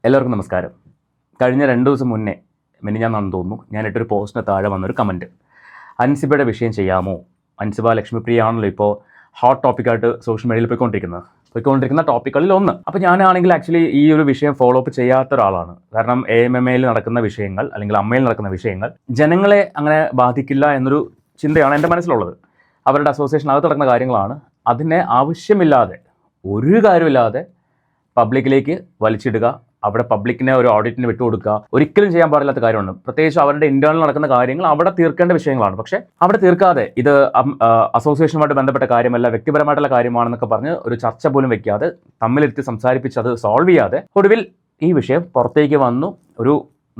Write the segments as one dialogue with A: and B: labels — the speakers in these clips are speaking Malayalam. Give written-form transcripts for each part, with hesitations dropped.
A: എല്ലാവർക്കും നമസ്കാരം. കഴിഞ്ഞ 2 ദിവസം മുന്നേ മിനിഞ്ഞാന്നാണെന്ന് തോന്നുന്നു ഞാനിട്ടൊരു പോസ്റ്റിന് താഴെ വന്നൊരു കമൻറ്റ്, അൻസിബയുടെ വിഷയം ചെയ്യാമോ? അൻസിബ ലക്ഷ്മിപ്രിയ ആണല്ലോ ഇപ്പോൾ ഹോട്ട് ടോപ്പിക്കായിട്ട് സോഷ്യൽ മീഡിയയിൽ പോയിക്കൊണ്ടിരിക്കുന്ന ടോപ്പിക്കുകളിൽ ഒന്ന്. അപ്പോൾ ഞാനാണെങ്കിൽ ആക്ച്വലി ഈ ഒരു വിഷയം ഫോളോ അപ്പ് ചെയ്യാത്ത ഒരാളാണ്. കാരണം AMMയിൽ നടക്കുന്ന വിഷയങ്ങൾ അല്ലെങ്കിൽ അമ്മയിൽ നടക്കുന്ന വിഷയങ്ങൾ ജനങ്ങളെ അങ്ങനെ ബാധിക്കില്ല എന്നൊരു ചിന്തയാണ് എൻ്റെ മനസ്സിലുള്ളത്. അവരുടെ അസോസിയേഷനകത്ത് നടക്കുന്ന കാര്യങ്ങളാണ്. അതിനെ ആവശ്യമില്ലാതെ ഒരു കാര്യമില്ലാതെ പബ്ലിക്കിലേക്ക് വലിച്ചിടുക, അവിടെ പബ്ലിക്കിനെ ഒരു ഓഡിറ്റിന് വിട്ടുകൊടുക്കുക ഒരിക്കലും ചെയ്യാൻ പാടില്ലാത്ത കാര്യമാണ്. പ്രത്യേകിച്ച് അവരുടെ ഇന്റേണൽ നടക്കുന്ന കാര്യങ്ങൾ അവിടെ തീർക്കേണ്ട വിഷയങ്ങളാണ്. പക്ഷേ അവിടെ തീർക്കാതെ ഇത് അസോസിയേഷനുമായിട്ട് ബന്ധപ്പെട്ട കാര്യമല്ല, വ്യക്തിപരമായിട്ടുള്ള കാര്യമാണെന്നൊക്കെ പറഞ്ഞ് ഒരു ചർച്ച പോലും വെക്കാതെ തമ്മിലിരുത്തി സംസാരിപ്പിച്ച് അത് സോൾവ് ചെയ്യാതെ ഒടുവിൽ ഈ വിഷയം പുറത്തേക്ക് വന്നു ഒരു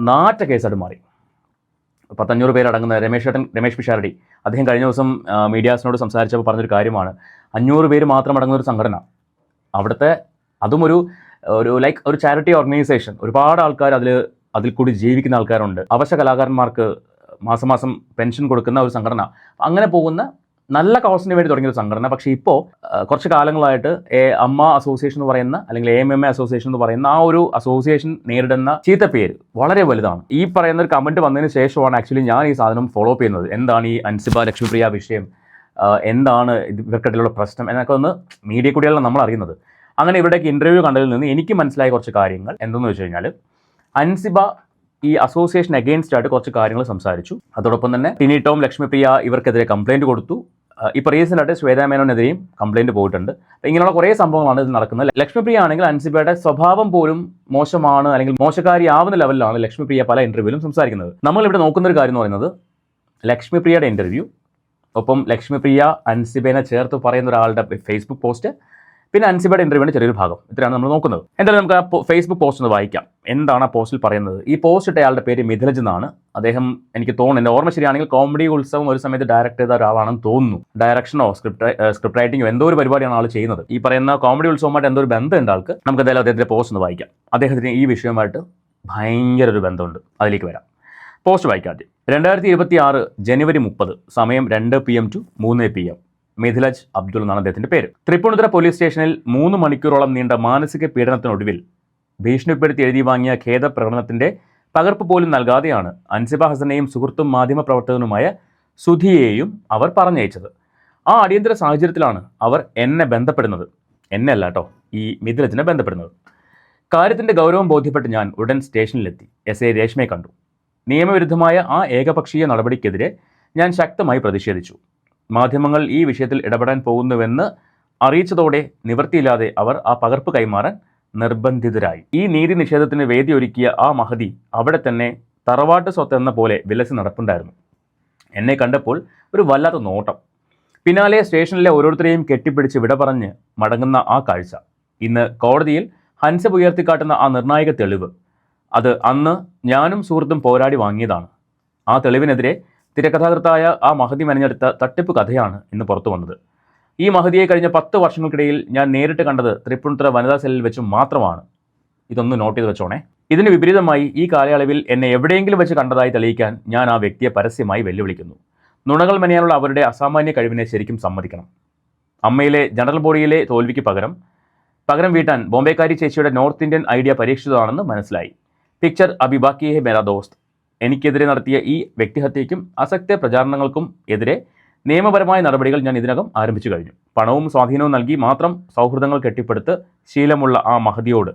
A: നാറ്റ കേസായിട്ട് മാറി. 500 പേരടങ്ങുന്ന രമേശ് പിഷാരടി അദ്ദേഹം കഴിഞ്ഞ ദിവസം മീഡിയാസിനോട് സംസാരിച്ചപ്പോൾ പറഞ്ഞൊരു കാര്യമാണ്, 500 പേര് മാത്രം അടങ്ങുന്ന ഒരു സംഘടന, അവിടുത്തെ അതും ഒരു ചാരിറ്റി ഓർഗനൈസേഷൻ, ഒരുപാട് ആൾക്കാർ അതിൽ കൂടി ജീവിക്കുന്ന ആൾക്കാരുണ്ട്, അവശ കലാകാരന്മാർക്ക് മാസം പെൻഷൻ കൊടുക്കുന്ന ഒരു സംഘടന, അങ്ങനെ പോകുന്ന നല്ല കോസിന് വേണ്ടി തുടങ്ങിയ ഒരു സംഘടന. പക്ഷേ ഇപ്പോൾ കുറച്ച് കാലങ്ങളായിട്ട് അമ്മ അസോസിയേഷൻ എന്ന് പറയുന്ന അല്ലെങ്കിൽ AMMA അസോസിയേഷൻ എന്ന് പറയുന്ന ആ ഒരു അസോസിയേഷൻ നേരിടുന്ന ചീത്തപ്പേര് വളരെ വലുതാണ്. ഈ പറയുന്ന ഒരു കമൻറ്റ് വന്നതിന് ശേഷമാണ് ആക്ച്വലി ഞാൻ ഈ സാധനം ഫോളോ അപ്പ് ചെയ്യുന്നത്. എന്താണ് ഈ അൻസിബ ലക്ഷ്മിപ്രിയ വിഷയം, എന്താണ് ഇവർക്കിടയിലുള്ള പ്രശ്നം എന്നൊക്കെ ഒന്ന് മീഡിയ കൂടിയാണ് നമ്മൾ അറിയുന്നത്. അങ്ങനെ ഇവിടേക്ക് ഇൻ്റർവ്യൂ കണ്ടതിൽ നിന്ന് എനിക്ക് മനസ്സിലായ കുറച്ച് കാര്യങ്ങൾ എന്തെന്ന് വെച്ച് കഴിഞ്ഞാൽ, അൻസിബ ഈ അസോസിയേഷൻ അഗെയിൻസ്റ്റ് ആയിട്ട് കുറച്ച് കാര്യങ്ങൾ സംസാരിച്ചു. അതോടൊപ്പം തന്നെ ടിനി ടോം, ലക്ഷ്മിപ്രിയ ഇവർക്കെതിരെ കംപ്ലയിൻറ്റ് കൊടുത്തു. ഇപ്പോൾ റീസെൻ്റായിട്ട് ശ്വേതാ മേനോനെതിരെയും കംപ്ലയിൻറ്റ് പോയിട്ടുണ്ട്. അപ്പോൾ ഇങ്ങനെയുള്ള കുറേ സംഭവങ്ങളാണ് ഇത് നടക്കുന്നത്. ലക്ഷ്മിപ്രിയ ആണെങ്കിൽ അൻസിബയുടെ സ്വഭാവം പോലും മോശമാണ് അല്ലെങ്കിൽ മോശക്കാരിയാവുന്ന ലെവലിലാണ് ലക്ഷ്മിപ്രിയ പല ഇൻ്റർവ്യൂവിലും സംസാരിക്കുന്നത്. നമ്മളിവിടെ നോക്കുന്ന ഒരു കാര്യം എന്ന് പറയുന്നത് ലക്ഷ്മിപ്രിയയുടെ ഇൻ്റർവ്യൂ, ഒപ്പം ലക്ഷ്മിപ്രിയ അൻസിബേനെ ചേർത്ത് പറയുന്ന ഒരാളുടെ ഫേസ്ബുക്ക് പോസ്റ്റ്, പിന്നെ അൻസിബയുടെ ഇൻ്റർവ്യൂവിൻ്റെ ചെറിയൊരു ഭാഗം. ഇത്രയാണ് നമ്മൾ നോക്കുന്നത്. എന്തായാലും നമുക്ക് ആ ഫേസ്ബുക്ക് പോസ്റ്റ് ഒന്ന് വായിക്കാം. എന്താണ് ആ പോസ്റ്റിൽ പറയുന്നത്? ഈ പോസ്റ്റ് ഇട്ട ആളുടെ പേര് മിഥിലജ് എന്നാണ്. അദ്ദേഹം, എനിക്ക് തോന്നുന്നു, എൻ്റെ ഓർമ്മ ശരിയാണെങ്കിൽ കോമഡി ഉത്സവം ഒരു സമയത്ത് ഡയറക്റ്റ് ചെയ്ത ഒരാളാണെന്ന് തോന്നുന്നു. ഡയറക്ഷനോ സ്ക്രിപ്റ്റ് റൈറ്റിങ്ങോ എന്തോ ഒരു പരിപാടിയാണ് ആൾ ചെയ്യുന്നത്. ഈ പറയുന്ന കോമഡി ഉത്സവമായിട്ട് എന്തോ ഒരു ബന്ധമുണ്ട് ആൾക്ക്. നമുക്ക് എന്തായാലും അദ്ദേഹത്തിൻ്റെ പോസ്റ്റ് ഒന്ന് വായിക്കാം. അദ്ദേഹത്തിന് ഈ വിഷയവുമായിട്ട് ഭയങ്കര ഒരു ബന്ധമുണ്ട്, അതിലേക്ക് വരാം. പോസ്റ്റ് വായിക്കാം ആദ്യം. 2026 ജനുവരി 30, സമയം 2 PM to 3 PM. മിഥിലജ് അബ്ദുൾ എന്നാണ് അദ്ദേഹത്തിൻ്റെ പേര്. തൃപ്പൂണിത്തുറ പോലീസ് സ്റ്റേഷനിൽ 3 മണിക്കൂറോളം നീണ്ട മാനസിക പീഡനത്തിനൊടുവിൽ ഭീഷണിപ്പെടുത്തി എഴുതി വാങ്ങിയ ഖേദപ്രകടനത്തിൻ്റെ പകർപ്പ് പോലും നൽകാതെയാണ് അൻസിബ ഹസനെയും സുഹൃത്തും മാധ്യമപ്രവർത്തകനുമായ സുധിയെയും അവർ പറഞ്ഞയച്ചത്. ആ അടിയന്തര സാഹചര്യത്തിലാണ് അവർ എന്നെ ബന്ധപ്പെടുന്നത്. എന്നെ അല്ല കേട്ടോ, ഈ മിഥിലജിനെ ബന്ധപ്പെടുന്നത്. കാര്യത്തിൻ്റെ ഗൗരവം ബോധ്യപ്പെട്ട് ഞാൻ ഉടൻ സ്റ്റേഷനിലെത്തി SI രേഷ്മയെ കണ്ടു. നിയമവിരുദ്ധമായ ആ ഏകപക്ഷീയ നടപടിക്കെതിരെ ഞാൻ ശക്തമായി പ്രതിഷേധിച്ചു. മാധ്യമങ്ങൾ ഈ വിഷയത്തിൽ ഇടപെടാൻ പോകുന്നുവെന്ന് അറിയിച്ചതോടെ നിവൃത്തിയില്ലാതെ അവർ ആ പകർപ്പ് കൈമാറാൻ നിർബന്ധിതരായി. ഈ നീതി നിഷേധത്തിന് വേദിയൊരുക്കിയ ആ മഹതി അവിടെ തന്നെ തറവാട്ട് സ്വത്ത് എന്ന പോലെ വിലസി നടപ്പുണ്ടായിരുന്നു. എന്നെ കണ്ടപ്പോൾ ഒരു വല്ലാത്ത നോട്ടം. പിന്നാലെ സ്റ്റേഷനിലെ ഓരോരുത്തരെയും കെട്ടിപ്പിടിച്ച് വിട പറഞ്ഞ് മടങ്ങുന്ന ആ കാഴ്ച. ഇന്ന് കോടതിയിൽ ഹൻസിബ ഉയർത്തിക്കാട്ടുന്ന ആ നിർണായക തെളിവ്, അത് അന്ന് ഞാനും സുഹൃത്തും പോരാടി വാങ്ങിയതാണ്. ആ തെളിവിനെതിരെ തിരക്കഥാകൃത്തായ ആ മഹതി മെനഞ്ഞെടുത്ത തട്ടിപ്പ് കഥയാണ് ഇന്ന് പുറത്തു വന്നത്. ഈ മഹതിയെ കഴിഞ്ഞ 10 വർഷങ്ങൾക്കിടയിൽ ഞാൻ നേരിട്ട് കണ്ടത് തൃപ്പൂണിത്തുറ വനിതാ സെല്ലിൽ വെച്ച് മാത്രമാണ്. ഇതൊന്ന് നോട്ട് ചെയ്ത് വെച്ചോണേ. ഇതിന് വിപരീതമായി ഈ കാലയളവിൽ എന്നെ എവിടെയെങ്കിലും വെച്ച് കണ്ടതായി തെളിയിക്കാൻ ഞാൻ ആ വ്യക്തിയെ പരസ്യമായി വെല്ലുവിളിക്കുന്നു. നുണകൾ മെനയാനുള്ള അവരുടെ അസാമാന്യ കഴിവിനെ ശരിക്കും സമ്മതിക്കണം. അമ്മയിലെ ജനറൽ ബോഡിയിലെ തോൽവിക്ക് പകരം വീട്ടാൻ ബോംബെക്കാരി ചേച്ചിയുടെ നോർത്ത് ഇന്ത്യൻ ഐഡിയ പരീക്ഷിച്ചതാണെന്ന് മനസ്സിലായി. പിക്ചർ അഭി ബാക്കി ഹെ മേരാ ദോസ്ത്. എനിക്കെതിരെ നടത്തിയ ഈ വ്യക്തിഹത്യയ്ക്കും അസത്യ പ്രചാരണങ്ങൾക്കും എതിരെ നിയമപരമായ നടപടികൾ ഞാൻ ഇതിനകം ആരംഭിച്ചു കഴിഞ്ഞു. പണവും സ്വാധീനവും നൽകി മാത്രം സൗഹൃദങ്ങൾ കെട്ടിപ്പടുത്ത് ശീലമുള്ള ആ മഹതിയോട്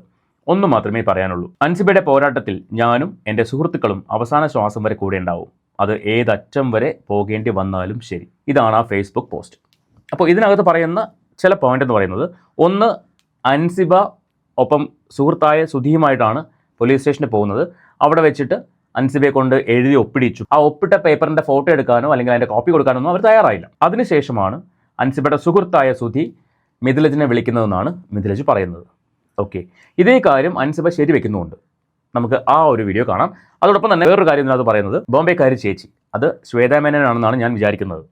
A: ഒന്നു മാത്രമേ പറയാനുള്ളൂ. അൻസിബയുടെ പോരാട്ടത്തിൽ ഞാനും എൻ്റെ സുഹൃത്തുക്കളും അവസാന ശ്വാസം വരെ കൂടെ ഉണ്ടാവും. അത് ഏതറ്റം വരെ പോകേണ്ടി വന്നാലും ശരി. ഇതാണ് ആ ഫേസ്ബുക്ക് പോസ്റ്റ്. അപ്പോൾ ഇതിനകത്ത് പറയുന്ന ചില പോയിന്റ് എന്ന് പറയുന്നത്, ഒന്ന്, അൻസിബ ഒപ്പം സുഹൃത്തായ സുധിയുമായിട്ടാണ് പോലീസ് സ്റ്റേഷനിൽ പോകുന്നത്. അവിടെ വെച്ചിട്ട് അൻസിബയെ കൊണ്ട് എഴുതി ഒപ്പിടിച്ചു. ആ ഒപ്പിട്ട പേപ്പറിൻ്റെ ഫോട്ടോ എടുക്കാനോ അല്ലെങ്കിൽ അതിൻ്റെ കോപ്പി കൊടുക്കാനൊന്നും അവർ തയ്യാറായില്ല. അതിനുശേഷമാണ് അൻസിബയുടെ സുഹൃത്തായ സുധി മിഥിലജിനെ വിളിക്കുന്നതെന്നാണ് മിഥിലജ് പറയുന്നത്. ഓക്കെ, ഇതേ കാര്യം അൻസിബ ശരിവെക്കുന്നുമുണ്ട്. നമുക്ക് ആ ഒരു വീഡിയോ കാണാം. അതോടൊപ്പം തന്നെ വേറൊരു കാര്യം ഇതിനകത്ത് പറയുന്നത്, ബോംബെക്കാരി ചേച്ചി, അത് ശ്വേതാ മേനോനാണെന്നാണ് ഞാൻ വിചാരിക്കുന്നത്.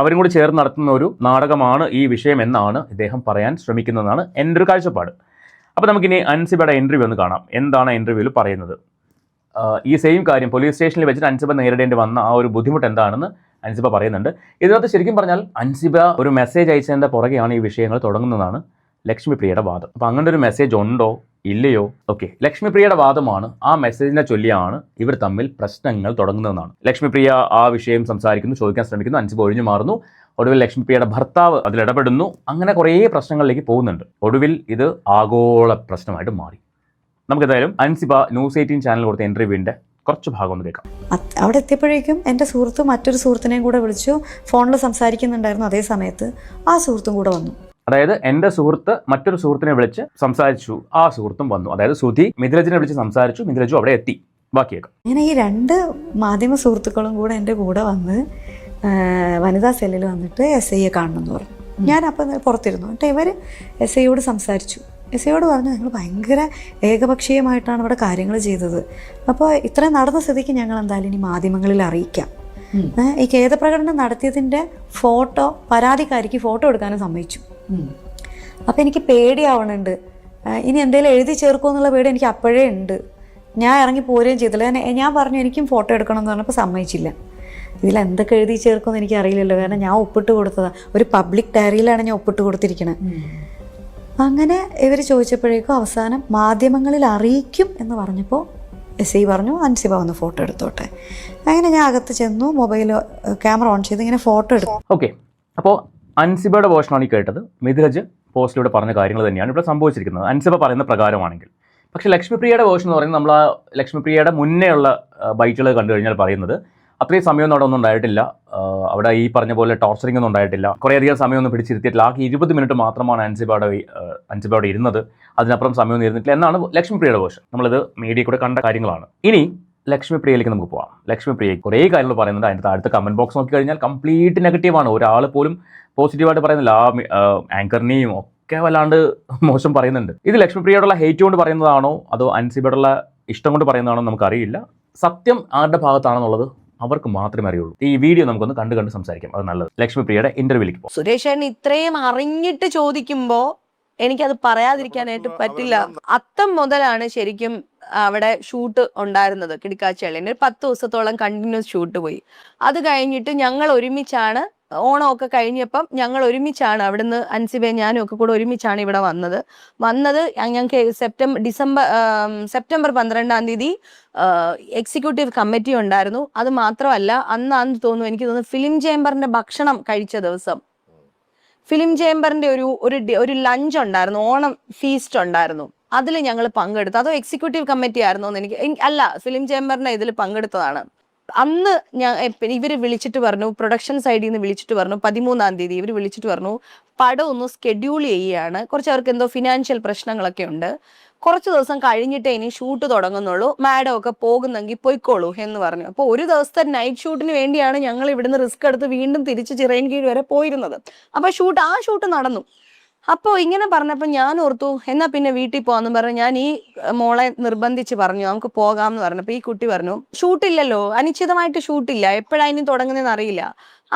A: അവരും കൂടി ചേർന്ന് നടത്തുന്ന ഒരു നാടകമാണ് ഈ വിഷയം എന്നാണ് ഇദ്ദേഹം പറയാൻ ശ്രമിക്കുന്നതെന്നാണ് എൻ്റെ ഒരു കാഴ്ചപ്പാട്. അപ്പോൾ നമുക്കിനി അൻസിബയുടെ ഇൻ്റർവ്യൂ ഒന്ന് കാണാം. എന്താണ് ഇൻ്റർവ്യൂവിൽ പറയുന്നത്? ഈ സെയിം കാര്യം പോലീസ് സ്റ്റേഷനിൽ വെച്ചിട്ട് അൻസിബ നേരിടേണ്ടി വന്ന ആ ഒരു ബുദ്ധിമുട്ട് എന്താണെന്ന് അൻസിബ പറയുന്നുണ്ട്. ഇതിനകത്ത് ശരിക്കും പറഞ്ഞാൽ അൻസിബ ഒരു മെസ്സേജ് അയച്ചതിൻ്റെ പുറകെയാണ് ഈ വിഷയങ്ങൾ തുടങ്ങുന്നതാണ് ലക്ഷ്മിപ്രിയയുടെ വാദം. അപ്പോൾ അങ്ങനെ ഒരു മെസ്സേജ് ഉണ്ടോ ഇല്ലയോ? ഓക്കെ, ലക്ഷ്മിപ്രിയയുടെ വാദമാണ് ആ മെസ്സേജിനെ ചൊല്ലിയാണ് ഇവർ തമ്മിൽ പ്രശ്നങ്ങൾ തുടങ്ങുന്നതെന്നാണ്. ലക്ഷ്മിപ്രിയ ആ വിഷയം സംസാരിക്കുന്നു, ചോദിക്കാൻ ശ്രമിക്കുന്നു, അൻസിബ ഒഴിഞ്ഞു മാറുന്നു. ഒടുവിൽ ലക്ഷ്മിപ്രിയയുടെ ഭർത്താവ് അതിലിടപെടുന്നു. അങ്ങനെ കുറേ പ്രശ്നങ്ങളിലേക്ക് പോകുന്നുണ്ട്. ഒടുവിൽ ഇത് ആഗോള പ്രശ്നമായിട്ട് മാറി. നമുക്കെന്തായാലും അൻസിബ ന്യൂസ് 18 ചാനൽ കൊടുത്ത ഇന്റർവ്യൂവിന്റെ കുറച്ച് ഭാഗം ഒന്ന് കേൾക്കാം.
B: അവിടെ എത്തിയപ്പോഴേക്കും എൻ്റെ സുഹൃത്ത് മറ്റൊരു സുഹൃത്തിനെയും കൂടെ വിളിച്ചു, ഫോണിൽ സംസാരിക്കുന്നുണ്ടായിരുന്നു. അതേ സമയത്ത് ആ സുഹൃത്തും കൂടെ വന്നു.
A: അതായത് എൻ്റെ സുഹൃത്ത് മറ്റൊരു സുഹൃത്തിനെ വിളിച്ച് സംസാരിച്ചു, ആ സുഹൃത്തും വന്നു. അതായത് സുധി മിഥിലജിനെ വിളിച്ച് സംസാരിച്ചു, മിഥിലജു അവിടെ എത്തി. ബാക്കിയേക്കാം.
B: അങ്ങനെ ഈ 2 മാധ്യമ സുഹൃത്തുക്കളും കൂടെ എൻ്റെ കൂടെ വന്ന് വനിതാ സെല്ലിൽ വന്നിട്ട് SIയെ കാണണം എന്ന് പറഞ്ഞു. ഞാൻ അപ്പം പുറത്തിരുന്നു. എന്നിട്ട് ഇവർ SIയോട് സംസാരിച്ചു. SIയോട് പറഞ്ഞു, ഞങ്ങൾ ഭയങ്കര ഏകപക്ഷീയമായിട്ടാണ് ഇവിടെ കാര്യങ്ങൾ ചെയ്തത്. അപ്പോൾ ഇത്രയും നടന്ന സ്ഥിതിക്ക് ഞങ്ങൾ എന്തായാലും ഇനി മാധ്യമങ്ങളിൽ അറിയിക്കാം. ഈ ഖേദപ്രകടനം നടത്തിയതിൻ്റെ ഫോട്ടോ പരാതിക്കാരിക്ക് ഫോട്ടോ എടുക്കാനും സമ്മതിച്ചു. അപ്പോൾ എനിക്ക് പേടിയാവണുണ്ട്, ഇനി എന്തെങ്കിലും എഴുതി ചേർക്കുമെന്നുള്ള പേടി എനിക്ക് അപ്പോഴേ ഉണ്ട്. ഞാൻ ഇറങ്ങി പോരുകയും ചെയ്തില്ല. ഞാൻ പറഞ്ഞു എനിക്കും ഫോട്ടോ എടുക്കണം എന്ന് പറഞ്ഞപ്പോൾ സമ്മതിച്ചില്ല. ഇതിൽ എന്തൊക്കെ എഴുതി ചേർക്കുമെന്ന് എനിക്ക് അറിയില്ലല്ലോ, കാരണം ഞാൻ ഒപ്പിട്ട് കൊടുത്തതാണ്. ഒരു പബ്ലിക് ഡയറിയിലാണ് ഞാൻ ഒപ്പിട്ട് കൊടുത്തിരിക്കുന്നത്. അങ്ങനെ ഇവർ ചോദിച്ചപ്പോഴേക്കും അവസാനം മാധ്യമങ്ങളിൽ അറിയിക്കും എന്ന് പറഞ്ഞപ്പോൾ SI പറഞ്ഞു അൻസിബ വന്ന് ഫോട്ടോ എടുത്തോട്ടെ. അങ്ങനെ ഞാൻ അകത്ത് ചെന്നു, മൊബൈൽ ക്യാമറ ഓൺ ചെയ്ത് ഇങ്ങനെ ഫോട്ടോ എടുത്തു.
A: ഓക്കെ, അപ്പോൾ അൻസിബയുടെ വേർഷനാണ് ഈ കേട്ടത്. മിഥിലജ് പോസ്റ്റിലൂടെ പറഞ്ഞ കാര്യങ്ങൾ തന്നെയാണ് ഇവിടെ സംഭവിച്ചിരിക്കുന്നത്, അൻസിബ പറയുന്ന പ്രകാരമാണെങ്കിൽ. പക്ഷേ ലക്ഷ്മിപ്രിയയുടെ വേർഷൻ എന്ന് പറയുന്നത് നമ്മൾ ആ ലക്ഷ്മിപ്രിയയുടെ മുന്നേ ഉള്ള ബൈറ്റുകൾ കണ്ടു കഴിഞ്ഞാൽ പറയുന്നത് അത്രയും സമയമൊന്നും അവിടെ ഒന്നും ഉണ്ടായിട്ടില്ല. അവിടെ ഈ പറഞ്ഞ പോലെ ടോർച്ചറിംഗ് ഒന്നും ഉണ്ടായിട്ടില്ല. കുറേയധികം സമയമൊന്നും പിടിച്ചിരുത്തിയിട്ടില്ല. ആ 20 മിനിറ്റ് മാത്രമാണ് അൻസിബയുടെ ഇരുന്നത്. അതിനപ്പുറം സമയമൊന്നും ഇരുന്നിട്ടില്ല എന്നാണ് ലക്ഷ്മിപ്രിയയുടെ വേർഷൻ. നമ്മളിത് മീഡിയ കൂടെ കണ്ട കാര്യങ്ങളാണ്. ഇനി ലക്ഷ്മിപ്രിയയിലേക്ക് നമുക്ക് പോകാം. ലക്ഷ്മിപ്രിയ കുറേ കാര്യങ്ങൾ പറയുന്നുണ്ട്. അതിൻ്റെ താഴത്തെ കമൻറ്റ് ബോക്സ് നോക്കി കഴിഞ്ഞാൽ കംപ്ലീറ്റ് നെഗറ്റീവാണ്. ഒരാൾ പോലും പോസിറ്റീവായിട്ട് പറയുന്നില്ല. ആ ആങ്കറിനെയും ഒക്കെ വല്ലാണ്ട് മോശം പറയുന്നുണ്ട്. ഇത് ലക്ഷ്മിപ്രിയയോടുള്ള ഹേറ്റ് കൊണ്ട് പറയുന്നതാണോ അതോ അൻസിബയോടുള്ള ഇഷ്ടം കൊണ്ട് പറയുന്നതാണോ നമുക്കറിയില്ല. സത്യം ആരുടെ ഭാഗത്താണെന്നുള്ളത് അവർക്ക് മാത്രമേ അറിയുള്ളൂ. ഈ വീഡിയോ നമുക്കൊന്ന് കണ്ട് സംസാരിക്കാം, അത് നല്ലത്. ലക്ഷ്മിപ്രിയയുടെ ഇന്റർവ്യൂലേക്ക് പോകും.
C: സുരേഷ് ഇത്രയും അറിഞ്ഞിട്ട് ചോദിക്കുമ്പോ എനിക്കത് പറയാതിരിക്കാനായിട്ട് പറ്റില്ല. അത്തം മുതലാണ് ശരിക്കും അവിടെ ഷൂട്ട് ഉണ്ടായിരുന്നത്. കിടക്കാച്ചേളിന് 10 ദിവസത്തോളം കണ്ടിന്യൂസ് ഷൂട്ട് പോയി. അത് കഴിഞ്ഞിട്ട് ഞങ്ങൾ ഒരുമിച്ചാണ്, ഓണമൊക്കെ കഴിഞ്ഞപ്പം ഞങ്ങൾ ഒരുമിച്ചാണ് അവിടുന്ന് അൻസിബയും ഞാനും ഒക്കെ കൂടെ ഒരുമിച്ചാണ് ഇവിടെ വന്നത്. ഞങ്ങൾക്ക് സെപ്റ്റംബർ 12-ാം തീയതി എക്സിക്യൂട്ടീവ് കമ്മിറ്റി ഉണ്ടായിരുന്നു. അത് മാത്രമല്ല അന്ന് തോന്നുന്നു, എനിക്ക് തോന്നുന്നു ഫിലിം ചേംബറിന്റെ ഭക്ഷണം കഴിച്ച ദിവസം ഫിലിം ചേംബറിന്റെ ഒരു ലഞ്ച് ഉണ്ടായിരുന്നു, ഓണം ഫീസ്റ്റ് ഉണ്ടായിരുന്നു. അതിൽ ഞങ്ങൾ പങ്കെടുത്തു. അതോ എക്സിക്യൂട്ടീവ് കമ്മിറ്റി ആയിരുന്നോ എന്ന് എനിക്ക് അല്ല, ഫിലിം ചേംബറിന്റെ ഇതിൽ പങ്കെടുത്തതാണ്. അന്ന് ഇവര് വിളിച്ചിട്ട് പറഞ്ഞു, പ്രൊഡക്ഷൻ സൈഡിൽ നിന്ന് വിളിച്ചിട്ട് പറഞ്ഞു 13-ാം തീയതി ഇവർ വിളിച്ചിട്ട് പറഞ്ഞു പടം ഒന്ന് സ്കെഡ്യൂൾ ചെയ്യുകയാണ്, കുറച്ച് അവർക്ക് എന്തോ ഫിനാൻഷ്യൽ പ്രശ്നങ്ങളൊക്കെ ഉണ്ട്, കുറച്ച് ദിവസം കഴിഞ്ഞിട്ടേ ഇനി ഷൂട്ട് തുടങ്ങുന്നുള്ളൂ, മാഡം ഒക്കെ പോകുന്നെങ്കിൽ പോയിക്കോളൂ എന്ന് പറഞ്ഞു. അപ്പോൾ ഒരു ദിവസത്തെ നൈറ്റ് ഷൂട്ടിന് വേണ്ടിയാണ് ഞങ്ങൾ ഇവിടുന്ന് റിസ്ക് എടുത്ത് വീണ്ടും തിരിച്ച് ചിറയൻകീഴ് വരെ പോയിരുന്നത്. അപ്പോൾ ആ ഷൂട്ട് നടന്നു. അപ്പോൾ ഇങ്ങനെ പറഞ്ഞപ്പോൾ ഞാൻ ഓർത്തു എന്നാ പിന്നെ വീട്ടിൽ പോകാമെന്ന് പറഞ്ഞു. ഞാൻ ഈ മോളെ നിർബന്ധിച്ച് പറഞ്ഞു നമുക്ക് പോകാമെന്ന് പറഞ്ഞപ്പോൾ ഈ കുട്ടി പറഞ്ഞു ഷൂട്ടില്ലല്ലോ, അനിശ്ചിതമായിട്ട് ഷൂട്ടില്ല, എപ്പോഴാണ് ഇനി തുടങ്ങുന്നതെന്ന് അറിയില്ല,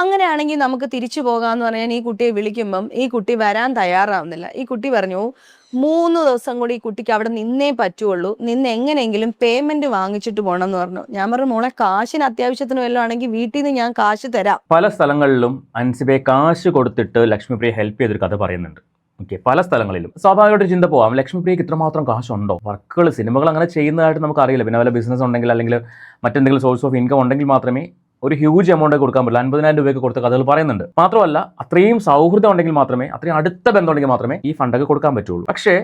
C: അങ്ങനെയാണെങ്കിൽ നമുക്ക് തിരിച്ചു പോകാമെന്ന് പറഞ്ഞാൽ ഈ കുട്ടിയെ വിളിക്കുമ്പം ഈ കുട്ടി വരാൻ തയ്യാറാവുന്നില്ല. ഈ കുട്ടി പറഞ്ഞു 3 ദിവസം കൂടി ഈ കുട്ടിക്ക് അവിടെ നിന്നേ പറ്റുള്ളൂ, നിന്ന് എങ്ങനെയെങ്കിലും പേയ്മെന്റ് വാങ്ങിച്ചിട്ട് പോകണം എന്ന് പറഞ്ഞു. ഞാൻ പറഞ്ഞു മോളെ കാശിന് അത്യാവശ്യത്തിന് വല്ലതും ആണെങ്കിൽ വീട്ടിൽ നിന്ന് ഞാൻ കാശ് തരാം.
A: പല സ്ഥലങ്ങളിലും അൻസിബയെ കാശ് കൊടുത്തിട്ട് ലക്ഷ്മിപ്രിയ ഹെൽപ്പ് ചെയ്തൊരു കഥ പറയുന്നുണ്ട്. ഓക്കെ, പല സ്ഥലങ്ങളിലും സ്വാഭാവികമായിട്ട് ചിന്ത പോവാം, ലക്ഷ്മിപ്രിയക്ക് ഇത്രമാത്രം കാശുണ്ടോ? വർക്കുകൾ സിനിമകൾ അങ്ങനെ ചെയ്യുന്നതായിട്ട് നമുക്കറിയില്ല. പിന്നെ വല്ല ബിസിനസ് ഉണ്ടെങ്കിൽ അല്ലെങ്കിൽ മറ്റെന്തെങ്കിലും സോഴ്സ് ഓഫ് ഇൻകം ഉണ്ടെങ്കിൽ മാത്രമേ ഒരു ഹ്യൂജ് എമൗണ്ട് കൊടുക്കാൻ പറ്റില്ല. 50,000 രൂപയ്ക്ക് കൊടുത്ത കഥകൾ പറയുന്നുണ്ട്. മാത്രമല്ല അത്രയും സൗഹൃദം ഉണ്ടെങ്കിൽ മാത്രമേ, അത്രയും അടുത്ത ബന്ധം ഉണ്ടെങ്കിൽ മാത്രമേ ഈ ഫണ്ടൊക്കെ കൊടുക്കാൻ പറ്റുള്ളൂ. പക്ഷേ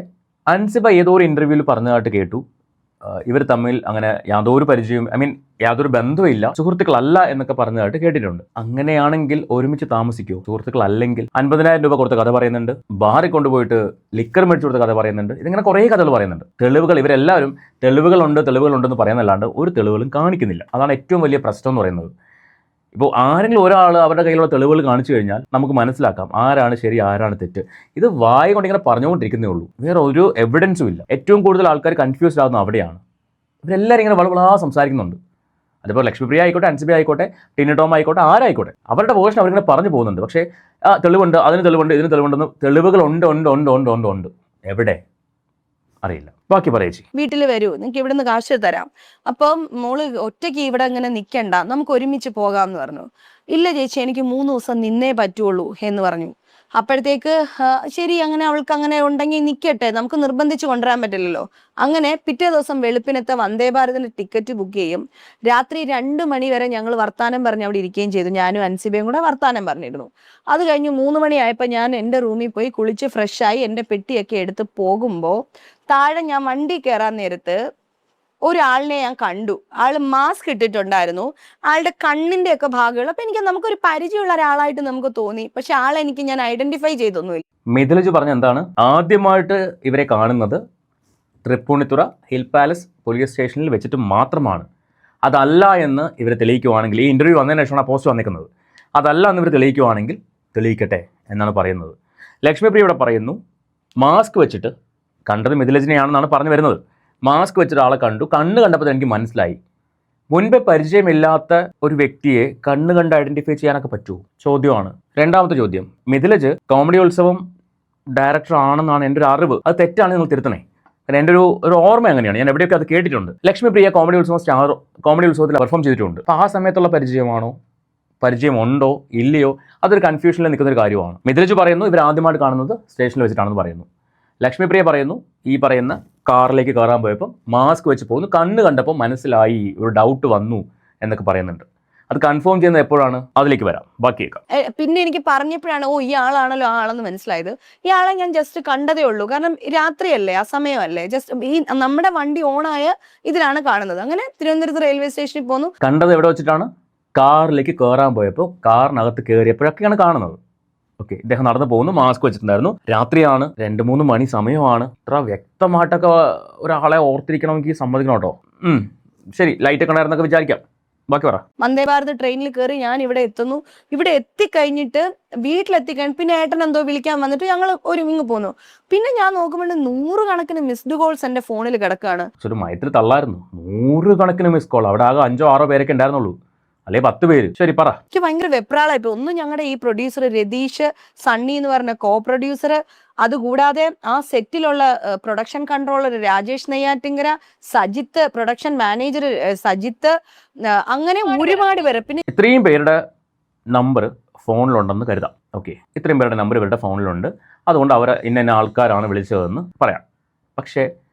A: അൻസിബ ഏതോ ഒരു ഇന്റർവ്യൂവിൽ പറഞ്ഞതായിട്ട് കേട്ടു, ഇവർ തമ്മിൽ അങ്ങനെ യാതൊരു പരിചയവും യാതൊരു ബന്ധവുമില്ല, സുഹൃത്തുക്കളല്ല എന്നൊക്കെ പറഞ്ഞതായിട്ട് കേട്ടിട്ടുണ്ട്. അങ്ങനെയാണെങ്കിൽ ഒരുമിച്ച് താമസിക്കുമോ? സുഹൃത്തുക്കൾ അല്ലെങ്കിൽ 50,000 രൂപ കൊടുത്ത കഥ പറയുന്നുണ്ട്, ബാറിൽ കൊണ്ടുപോയിട്ട് ലിക്കർ മേടിച്ചു കൊടുത്ത കഥ പറയുന്നുണ്ട്. ഇതിങ്ങനെ കുറേ കഥകൾ പറയുന്നുണ്ട്. തെളിവുകൾ ഇവരെല്ലാവരും തെളിവുകളുണ്ടെന്ന് പറയുന്നല്ലാണ്ട് ഒരു തെളിവുകളും കാണിക്കുന്നില്ല. അതാണ് ഏറ്റവും വലിയ പ്രശ്നം എന്ന് പറയുന്നത്. ഇപ്പോൾ ആരെങ്കിലും ഒരാൾ അവരുടെ കയ്യിലുള്ള തെളിവുകൾ കാണിച്ചു കഴിഞ്ഞാൽ നമുക്ക് മനസ്സിലാക്കാം ആരാണ് ശരി ആരാണ് തെറ്റ്. ഇത് വായ കൊണ്ട് ഇങ്ങനെ പറഞ്ഞുകൊണ്ടിരിക്കുന്നേ ഉള്ളൂ, വേറെ ഒരു എവിഡൻസും ഇല്ല. ഏറ്റവും കൂടുതൽ ആൾക്കാർ കൺഫ്യൂസ്ഡ് ആകുന്നത് അവിടെയാണ്. ഇവരെല്ലാവരും ഇങ്ങനെ വളവളാ സംസാരിക്കുന്നുണ്ട്. അതിപ്പോൾ ലക്ഷ്മിപ്രിയ ആയിക്കോട്ടെ, അൻസിബ ആയിക്കോട്ടെ, ടിനി ടോം ആയിക്കോട്ടെ, ആരായിക്കോട്ടെ, അവരുടെ വേർഷൻ അവരിങ്ങനെ പറഞ്ഞു പോകുന്നുണ്ട്. പക്ഷേ തെളിവുണ്ട്, അതിന് തെളിവുണ്ട്, ഇതിന് തെളിവുണ്ടെന്ന് തെളിവുകൾ ഉണ്ട്. എവിടെ അറിയില്ല. ബാക്കി പറയേച്ചി.
C: വീട്ടിൽ വരൂ, നിങ്ങൾക്ക് ഇവിടുന്ന് കാശ് തരാം, അപ്പം മോള് ഒറ്റയ്ക്ക് ഇവിടെ ഇങ്ങനെ നിൽക്കണ്ട, നമുക്ക് ഒരുമിച്ച് പോകാമെന്ന് പറഞ്ഞു. ഇല്ല ചേച്ചി എനിക്ക് 3 ദിവസം നിന്നേ പറ്റുള്ളൂ എന്ന് പറഞ്ഞു. അപ്പോഴത്തേക്ക് ശരി, അങ്ങനെ അവൾക്ക് അങ്ങനെ ഉണ്ടെങ്കിൽ നിൽക്കട്ടെ, നമുക്ക് നിർബന്ധിച്ച് കൊണ്ടുവരാൻ പറ്റില്ലല്ലോ. അങ്ങനെ പിറ്റേ ദിവസം വെളുപ്പിനത്തെ വന്ദേ ഭാരതിന്റെ ടിക്കറ്റ് ബുക്ക് ചെയ്യും. രാത്രി 2 മണി വരെ ഞങ്ങൾ വർത്താനം പറഞ്ഞ് അവിടെ ഇരിക്കുകയും ചെയ്തു. ഞാനും അൻസിബയും കൂടെ വർത്താനം പറഞ്ഞിരുന്നു. അത് കഴിഞ്ഞ് 3 മണിയായപ്പോൾ ഞാൻ എൻ്റെ റൂമിൽ പോയി കുളിച്ച് ഫ്രഷായി എൻ്റെ പെട്ടിയൊക്കെ എടുത്ത് പോകുമ്പോൾ താഴെ ഞാൻ വണ്ടി കയറാൻ നേരത്ത് ഒരാളിനെ ഞാൻ കണ്ടു. ആള് മാസ്ക് ഇട്ടിട്ടുണ്ടായിരുന്നു. ആളുടെ കണ്ണിന്റെ ഒക്കെ ഭാഗങ്ങൾ അപ്പൊ നമുക്കൊരു പരിചയമുള്ള ഒരാളായിട്ട് നമുക്ക് തോന്നി. പക്ഷെ ആളെനിക്ക് ഞാൻ ഐഡന്റിഫൈ ചെയ്തൊന്നുമില്ല.
A: മിഥിലജ് പറഞ്ഞ എന്താണ്, ആദ്യമായിട്ട് ഇവരെ കാണുന്നത് തൃപ്പൂണിത്തുറ ഹിൽ പാലസ് പോലീസ് സ്റ്റേഷനിൽ വെച്ചിട്ട് മാത്രമാണ്. അതല്ല എന്ന് ഇവർ തെളിയിക്കുവാണെങ്കിൽ, ഈ ഇന്റർവ്യൂ വന്നതിന് ശേഷമാണ് ആ പോസ്റ്റ് വന്നിരിക്കുന്നത്, അതല്ല എന്ന് ഇവർ തെളിയിക്കുവാണെങ്കിൽ തെളിയിക്കട്ടെ എന്നാണ് പറയുന്നത്. ലക്ഷ്മിപ്രിയ ഇവിടെ പറയുന്നു മാസ്ക് വെച്ചിട്ട് കണ്ടത് മിഥിലജിനെയാണെന്നാണ് പറഞ്ഞു വരുന്നത്. മാസ്ക് വെച്ചിട്ട് ആളെ കണ്ടു, കണ്ണ് കണ്ടപ്പോൾ എനിക്ക് മനസ്സിലായി. മുൻപേ പരിചയമില്ലാത്ത ഒരു വ്യക്തിയെ കണ്ണ് കണ്ട് ഐഡന്റിഫൈ ചെയ്യാനൊക്കെ പറ്റുമോ? ചോദ്യമാണ്. രണ്ടാമത്തെ ചോദ്യം, മിഥിലജ് കോമഡി ഉത്സവം ഡയറക്ടർ ആണെന്നാണ് എൻ്റെ ഒരു അറിവ്. അത് തെറ്റാണ്, നിങ്ങൾ തിരുത്തണേ. കാരണം എൻ്റെ ഒരു ഓർമ്മ അങ്ങനെയാണ്, ഞാൻ എവിടെയൊക്കെ അത് കേട്ടിട്ടുണ്ട്. ലക്ഷ്മിപ്രിയ കോമഡി ഉത്സവത്തിൽ പെർഫോം ചെയ്തിട്ടുണ്ട്. അപ്പോൾ ആ സമയത്തുള്ള പരിചയമാണോ, പരിചയമുണ്ടോ ഇല്ലയോ, അതൊരു കൺഫ്യൂഷനിൽ നിൽക്കുന്ന ഒരു കാര്യമാണ്. മിഥിലജ് പറയുന്നു ഇവർ ആദ്യമായിട്ട് കാണുന്നത് സ്റ്റേഷനിൽ വെച്ചിട്ടാണെന്ന് പറയുന്നു. ലക്ഷ്മിപ്രിയ പറയുന്നു ഈ പറയുന്ന കാറിലേക്ക് കയറാൻ പോയപ്പോൾ മാസ്ക് വെച്ച് പോകുന്നു, കണ്ണ് കണ്ടപ്പോൾ മനസ്സിലായി, ഒരു ഡൗട്ട് വന്നു എന്നൊക്കെ പറയുന്നുണ്ട്. അത് കൺഫേം ചെയ്യുന്നത് എപ്പോഴാണ്, അതിലേക്ക് വരാം, ബാക്കി കേൾക്കാം.
C: പിന്നെ എനിക്ക് പറഞ്ഞപ്പോഴാണ് ഈ ആളാണല്ലോ ആ ആളെന്ന് മനസ്സിലായത്. ഈ ആളെ ഞാൻ ജസ്റ്റ് കണ്ടതേ ഉള്ളൂ. കാരണം രാത്രിയല്ലേ, ആ സമയമല്ലേ, ജസ്റ്റ് ഈ നമ്മുടെ വണ്ടി ഓണായ ഇതിലാണ് കാണുന്നത്. അങ്ങനെ തിരുവനന്തപുരത്ത് റെയിൽവേ സ്റ്റേഷനിൽ പോന്നു.
A: കണ്ടത് എവിടെ വെച്ചിട്ടാണ്? കാറിലേക്ക് കയറാൻ പോയപ്പോൾ, കാറിനകത്ത് കയറിയപ്പോഴൊക്കെയാണ് കാണുന്നത്. ഓക്കെ, ഇദ്ദേഹം നടന്നു പോകുന്നു, മാസ്ക് വെച്ചിട്ടുണ്ടായിരുന്നു, രാത്രിയാണ്, 2-3 മണി സമയമാണ്. ഇത്ര വ്യക്തമായിട്ടൊക്കെ ഒരാളെ ഓർത്തിരിക്കണമെങ്കിൽ സമ്മതിക്കണം കേട്ടോ. ശരി, ലൈറ്റൊക്കെ ഉണ്ടായിരുന്നൊക്കെ വിചാരിക്കാം, ബാക്കി പറ.
C: വന്ദേ ഭാരത് ട്രെയിനിൽ കയറി ഞാൻ ഇവിടെ എത്തുന്നു. ഇവിടെ എത്തിക്കഴിഞ്ഞിട്ട് വീട്ടിലെത്തിക്കഴിഞ്ഞ് പിന്നെ ഏട്ടൻ എന്തോ വിളിക്കാൻ വന്നിട്ട് ഞങ്ങൾ ഒരുമിങ്ങ് പോന്നു. പിന്നെ ഞാൻ നോക്കുമ്പോൾ 100 കണക്കിന് മിസ്ഡ് കോൾസ് എൻ്റെ ഫോണിൽ കിടക്കുകയാണ്.
A: ഒരു മയത്തിൽ തള്ളായിരുന്നു, 100 കണക്കിന് മിസ് കോൾ. അവിടെ ആകെ 5-6 പേരൊക്കെ ഉണ്ടായിരുന്നുള്ളൂ, അല്ലെ 10 പേര്. ശരി, പറ.
C: എനിക്ക് ഭയങ്കര വെപ്രാളായി. ഇപ്പൊ ഒന്ന് ഞങ്ങളുടെ ഈ പ്രൊഡ്യൂസർ രതീഷ് സണ്ണി എന്ന് പറഞ്ഞ കോ പ്രൊഡ്യൂസർ, അതുകൂടാതെ ആ സെറ്റിലുള്ള production controller Rajesh Neyyattinkara, Sajith production manager Sajith, അങ്ങനെ ഒരുപാട് പേര്. പിന്നെ
A: ഇത്രയും പേരുടെ നമ്പർ ഫോണിലുണ്ടെന്ന് കരുതാം. ഓക്കെ, ഇത്രയും പേരുടെ നമ്പർ ഇവരുടെ ഫോണിലുണ്ട്, അതുകൊണ്ട് അവർ ഇന്ന ആൾക്കാരാണ് വിളിച്ചതെന്ന് പറയാം. പക്ഷേ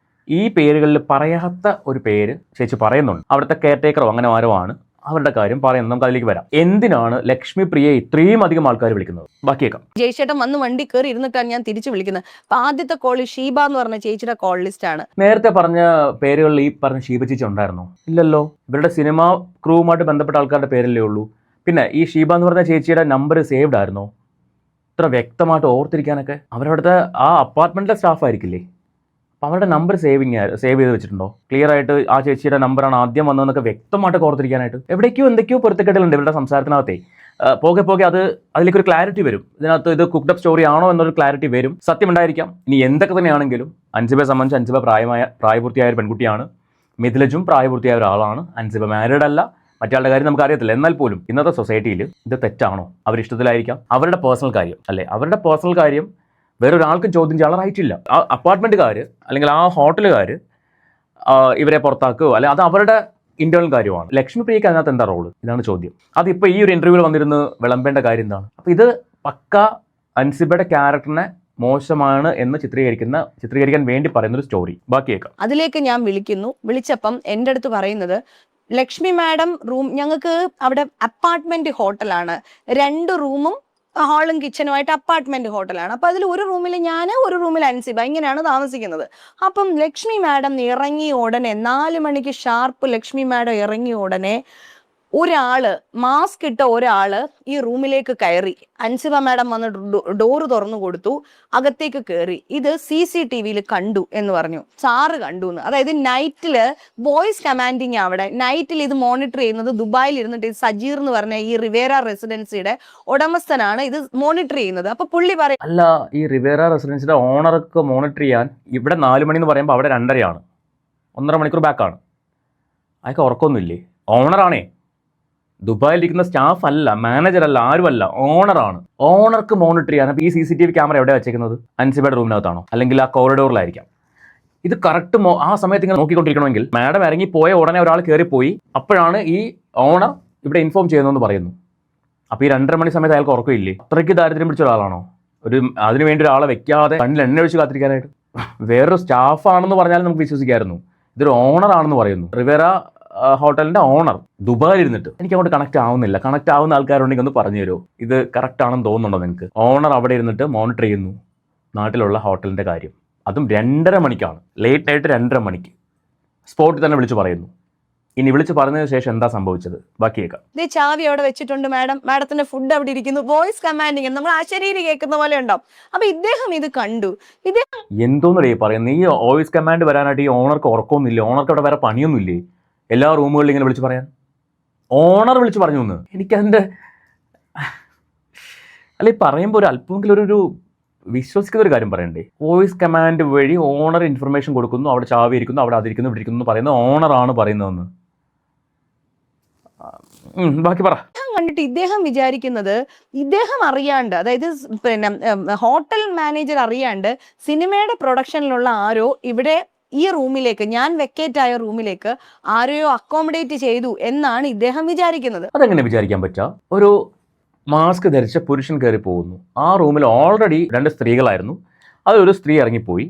A: ഈ പേരുകളിൽ പറയാത്ത ഒരു പേര് ചേച്ചി പറയുന്നുണ്ട്. അവിടുത്തെ കെയർ ടേക്കറോ അങ്ങനെ ആരോ ആണ്, അവരുടെ കാര്യം പറയുന്നത്. നമുക്ക് അതിലേക്ക് വരാം. എന്തിനാണ് ലക്ഷ്മിപ്രിയയെ ഇത്രയും അധികം ആൾക്കാർ വിളിക്കുന്നത്? ബാക്കിയേക്കാം.
C: ജയ്ചേട്ടൻ വന്ന് വണ്ടി കയറി ഇരുന്നിട്ടാണ് ഞാൻ തിരിച്ചു വിളിക്കുന്നത്. അപ്പൊ ആദ്യത്തെ കോള് ഷീബ എന്ന് പറഞ്ഞ ചേച്ചിയുടെ കോൾ ലിസ്റ്റ് ആണ്.
A: നേരത്തെ പറഞ്ഞ പേരുകളിൽ ഈ പറഞ്ഞ ഷീബ ചേച്ചി ഉണ്ടായിരുന്നോ? ഇല്ലല്ലോ. ഇവരുടെ സിനിമ ക്രൂവുമായിട്ട് ബന്ധപ്പെട്ട ആൾക്കാരുടെ പേരല്ലേ ഉള്ളൂ. പിന്നെ ഈ ഷീബ എന്ന് പറഞ്ഞ ചേച്ചിയുടെ നമ്പർ സേവ്ഡ് ആയിരുന്നോ? ഇത്ര വ്യക്തമായിട്ട് ഓർത്തിരിക്കാനൊക്കെ? അവരവിടുത്തെ ആ അപ്പാർട്ട്മെന്റിലെ സ്റ്റാഫ് ആയിരിക്കില്ലേ? അപ്പോൾ അവരുടെ നമ്പർ സേവ് ചെയ്ത് വെച്ചിട്ടുണ്ടോ? ക്ലിയർ ആയിട്ട് ആ ചേച്ചിയുടെ നമ്പറാണ് ആദ്യം വന്നതെന്നൊക്കെ വ്യക്തമായിട്ട് ഓർത്തിരിക്കാനായിട്ട് എന്തൊക്കെയോ പൊരുത്തക്കെട്ടുകളുണ്ട് ഇവരുടെ സംസാരത്തിനകത്തെ. പോകെ അത് അതിലേക്കൊരു ക്ലാരിറ്റി വരും. ഇതിനകത്ത് ഇത് കുക്ക്ഡപ്പ് സ്റ്റോറി ആണോ എന്നൊരു ക്ലാരിറ്റി വരും. സത്യം ഉണ്ടായിരിക്കാം. ഇനി എന്തൊക്കെ തന്നെയാണെങ്കിലും അൻസിബയെ സംബന്ധിച്ച് അൻസിബ പ്രായപൂർത്തിയായ ഒരു പെൺകുട്ടിയാണ്. മിഥിലജും പ്രായപൂർത്തിയായ ഒരാളാണ്. അൻസിബ മാരീഡ് അല്ല. മറ്റയാളുടെ കാര്യം നമുക്ക് അറിയത്തില്ല. എന്നാൽ പോലും ഇന്നത്തെ സൊസൈറ്റിയിൽ ഇത് തെറ്റാണോ? അവരിഷ്ടത്തിലായിരിക്കാം. അവരുടെ പേഴ്സണൽ കാര്യം അല്ലേ, അവരുടെ പേഴ്സണൽ കാര്യം വേറൊരാൾക്കും ചോദ്യം ചെയ്യാൻ റൈറ്റ് ഇല്ല. ആ അപ്പാർട്ട്മെൻറ്റുകാർ അല്ലെങ്കിൽ ആ ഹോട്ടലുകാർ ഇവരെ പുറത്താക്കുകയോ അല്ലെ, അത് അവരുടെ ഇന്റേണൽ കാര്യമാണ്. ലക്ഷ്മിപ്രിയയ്ക്ക് അതിനകത്ത് എന്താ റോള്? ഇതാണ് ചോദ്യം. അതിപ്പോൾ ഈ ഒരു ഇന്റർവ്യൂവിൽ വന്നിരുന്ന് വിളമ്പേണ്ട കാര്യം എന്താണ്? അപ്പോൾ ഇത് പക്ക അൻസിബയുടെ ക്യാരക്ടറിനെ മോശമാണ് എന്ന് ചിത്രീകരിക്കാൻ വേണ്ടി പറയുന്നൊരു സ്റ്റോറി. ബാക്കിയേക്കാം.
C: അതിലേക്ക് ഞാൻ വിളിച്ചപ്പം എൻ്റെ അടുത്ത് പറയുന്നത്, ലക്ഷ്മി മാഡം റൂം, ഞങ്ങൾക്ക് അവിടെ അപ്പാർട്ട്മെന്റ് ഹോട്ടലാണ്, 2 റൂമും ഹാളും കിച്ചനുമായിട്ട് അപ്പാർട്ട്മെന്റ് ഹോട്ടലാണ്. അപ്പൊ അതിൽ ഒരു റൂമിൽ ഞാൻ, ഒരു റൂമിൽ അൻസിബ, ഇങ്ങനെയാണ് താമസിക്കുന്നത്. അപ്പം ലക്ഷ്മി മാഡം ഇറങ്ങിയ ഉടനെ 4 മണിക്ക് ഷാർപ്പ് ലക്ഷ്മി മാഡം ഇറങ്ങിയ ഉടനെ ഒരാള്, മാസ്ക് ഇട്ട ഒരാള് ഈ റൂമിലേക്ക് കയറി. അൻസിബ മാഡം വന്ന് ഡോറ് തുറന്നു കൊടുത്തു, അകത്തേക്ക് കയറി. ഇത് CCTV കണ്ടു എന്ന് പറഞ്ഞു. സാറ് കണ്ടു എന്ന്. അതായത് നൈറ്റില് വോയിസ് കമാൻഡിങ്, അവിടെ നൈറ്റിൽ ഇത് മോണിറ്റർ ചെയ്യുന്നത് ദുബായിൽ ഇരുന്നിട്ട് സജീർ എന്ന് പറഞ്ഞ ഈ റിവേറ റെസിഡൻസിയുടെ ഉടമസ്ഥനാണ് ഇത് മോണിറ്റർ ചെയ്യുന്നത്. അപ്പൊ പുള്ളി പറയും,
A: അല്ല, ഈ റിവേറ റെസിഡൻസിയുടെ ഓണർക്ക് മോണിറ്റർ ചെയ്യാൻ ഇവിടെ 4 മണി എന്ന് പറയുമ്പോൾ അവിടെ 2:30 1.5 മണിക്കൂർ ബാക്കാണ്. അതൊക്കെ ഉറക്കമൊന്നുമില്ലേ? ഓണറാണേ, ദുബായിലിരിക്കുന്ന സ്റ്റാഫ് അല്ല, മാനേജർ അല്ല, ആരുമല്ല, ഓണറാണ്. ഓണർക്ക് മോണിറ്റർ ചെയ്യാൻ. അപ്പോൾ ഈ CCTV ക്യാമറ എവിടെ വെച്ചേക്കുന്നത്? അൻസിബയുടെ റൂമിനകത്താണോ അല്ലെങ്കിൽ ആ കോറിഡോറിലായിരിക്കാം. ഇത് കറക്റ്റ് ആ സമയത്ത് ഇങ്ങനെ നോക്കിക്കൊണ്ടിരിക്കണമെങ്കിൽ മാഡം ഇറങ്ങി പോയ ഉടനെ ഒരാൾ കയറിപ്പോയി, അപ്പോഴാണ് ഈ ഓണർ ഇവിടെ ഇൻഫോം ചെയ്യുന്നതെന്ന് പറയുന്നു. അപ്പോൾ ഈ 2:30 മണി സമയത്ത് അയാൾക്ക് ഉറക്കമില്ലേ? അത്രയ്ക്ക് ദാരിദ്ര്യം പിടിച്ച ഒരാളാണോ? ഒരു അതിനു വേണ്ടി ഒരാളെ വെക്കാതെ കണ്ണിൽ എണ്ണ ഒഴിച്ച് കാത്തിരിക്കാനായിട്ട്. വേറൊരു സ്റ്റാഫാണെന്ന് പറഞ്ഞാലും നമുക്ക് വിശ്വസിക്കായിരുന്നു. ഇതൊരു ഓണറാണെന്ന് പറയുന്നു. റിവേറ ഹോട്ടലിൻ്റെ ഓണർ ദുബായിൽ ഇരുന്നിട്ട്. എനിക്ക് അങ്ങോട്ട് കണക്ട് ആവുന്നില്ല. കണക്ട് ആവുന്ന ആൾക്കാരുണ്ടെങ്കിൽ ഒന്ന് പറഞ്ഞു തരുമോ, ഇത് കറക്റ്റ് ആണെന്ന് തോന്നുന്നുണ്ടോ നിങ്ങൾക്ക്? ഓണർ അവിടെ ഇരുന്നിട്ട് മോണിറ്റർ ചെയ്യുന്നു നാട്ടിലുള്ള ഹോട്ടലിൻ്റെ കാര്യം. അതും 2:30 മണിക്കാണ്, ലേറ്റ് ആയിട്ട് 2:30 മണിക്ക് സ്പോട്ടിൽ തന്നെ വിളിച്ച് പറയുന്നു. ഇനി വിളിച്ച് പറഞ്ഞതിന് ശേഷം എന്താ സംഭവിച്ചത് ബാക്കി കേൾക്കാം.
C: ഇതേ ചാവി അവിടെ വെച്ചിട്ടുണ്ട് മാഡം, മാഡത്തിന്റെ ഫുഡ് അവിടെ ഇരിക്കുന്നു, വോയിസ് കമാൻഡിങ് നമ്മൾ ആശരീരി കേൾക്കുന്ന പോലെ ഉണ്ടാവും. അപ്പൊ ഇദ്ദേഹം ഇത് കണ്ടു. ഇദ്ദേഹം
A: എന്തോന്നറിയ പറയുന്നത്, ഈ വോയിസ് കമാൻഡ് വരാനായിട്ട് ഈ ഓണർക്ക് ഉറക്കമൊന്നുമില്ല. ഓണർക്ക് അവിടെ വേറെ പണിയൊന്നുമില്ലേ എല്ലാ റൂമുകളിലും ഇങ്ങനെ വിളിച്ച് പറയാൻ? ഓണർ വിളിച്ച് പറഞ്ഞു എന്ന് എനിക്കതിൻ്റെ അല്ലെ പറയുമ്പോൾ ഒരു അല്പമെങ്കിലും ഒരു വിശ്വസിക്കുന്ന ഒരു കാര്യം പറയണ്ടേ? വോയിസ് കമാൻഡ് വഴി ഓണർ ഇൻഫർമേഷൻ കൊടുക്കുന്നു, അവിടെ ചാവി ഇരിക്കുന്നു, അവിടെ അതിരിക്കുന്നു, ഇവിടെ ഇരിക്കുന്നു എന്ന് പറയുന്നത് ഓണറാണ് പറയുന്നതെന്ന്. ബാക്കി പറ.
C: കണ്ടിട്ട് ഇദ്ദേഹം വിചാരിക്കുന്നത്, ഇദ്ദേഹം അറിയാണ്ട്, അതായത് പിന്നെ ഹോട്ടൽ മാനേജർ അറിയാണ്ട് സിനിമയുടെ പ്രൊഡക്ഷനിലുള്ള ആരോ ഇവിടെ ഈ റൂമിലേക്ക്, ഞാൻ വെക്കേറ്റ് ആയ റൂമിലേക്ക് ആരെയോ അക്കോമഡേറ്റ് ചെയ്തു എന്നാണ് ഇദ്ദേഹം വിചാരിക്കുന്നത്.
A: അതെങ്ങനെ വിചാരിക്കാൻ പറ്റുക? ഒരു മാസ്ക് ധരിച്ച പുരുഷൻ കയറി പോകുന്നു. ആ റൂമിൽ ഓൾറെഡി 2 സ്ത്രീകളായിരുന്നു. അതിലൊരു സ്ത്രീ ഇറങ്ങിപ്പോയി,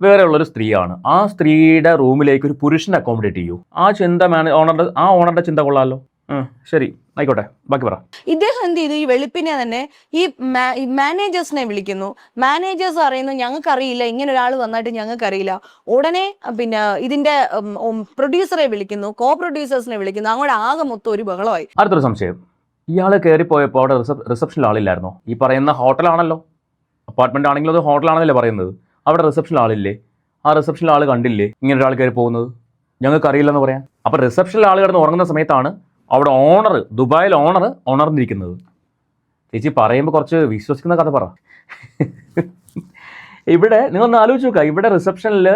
A: വേറെ ഉള്ളൊരു സ്ത്രീയാണ്. ആ സ്ത്രീയുടെ റൂമിലേക്ക് ഒരു പുരുഷനെ അക്കോമഡേറ്റ് ചെയ്യൂ. ആ ചിന്ത ഓണറുടെ ചിന്ത കൊള്ളാമല്ലോ. ശരി, ആയിക്കോട്ടെ, ബാക്കി പറ.
C: ഇദ്ദേഹം എന്ത് ചെയ്തു? ഈ വെളുപ്പിനെ തന്നെ ഈ മാനേജേഴ്സിനെ വിളിക്കുന്നു. മാനേജേഴ്സ് പറയുന്നു ഞങ്ങൾക്കറിയില്ല, ഇങ്ങനെ ഒരാൾ വന്നിട്ട് ഞങ്ങൾക്കറിയില്ല. ഉടനെ പിന്നെ ഇതിന്റെ പ്രൊഡ്യൂസറെ വിളിക്കുന്നു, കോ പ്രൊഡ്യൂസേഴ്സിനെ വിളിക്കുന്നു. അങ്ങോട്ട് ആകെ മൊത്തം ഒരു ബഹളമായി.
A: അടുത്തൊരു സംശയം, ഇയാൾ കയറിപ്പോയപ്പോൾ അവിടെ റിസപ്ഷനിൽ ആളില്ലായിരുന്നോ? ഈ പറയുന്ന ഹോട്ടലാണല്ലോ, അപ്പാർട്ട്മെന്റ് ആണെങ്കിലും അത് ഹോട്ടലാണെന്നല്ലേ പറയുന്നത്. അവിടെ റിസപ്ഷനിൽ ആളില്ലേ? ആ റിസപ്ഷനിൽ ആൾ കണ്ടില്ലേ ഇങ്ങനെ ഒരാൾ കയറി പോകുന്നത്? ഞങ്ങൾക്ക് അറിയില്ലെന്ന് പറയാം. അപ്പോൾ റിസപ്ഷനിൽ ആൾ കിടന്ന് ഉറങ്ങുന്ന സമയത്താണ് അവിടെ ഓണർ, ദുബായിൽ ഉണർന്നിരിക്കുന്നത്. ചേച്ചി പറയുമ്പോൾ കുറച്ച് വിശ്വസിക്കുന്ന കഥ പറ. ഇവിടെ നിങ്ങളൊന്ന് ആലോചിച്ച് നോക്കുക, ഇവിടെ റിസപ്ഷനിൽ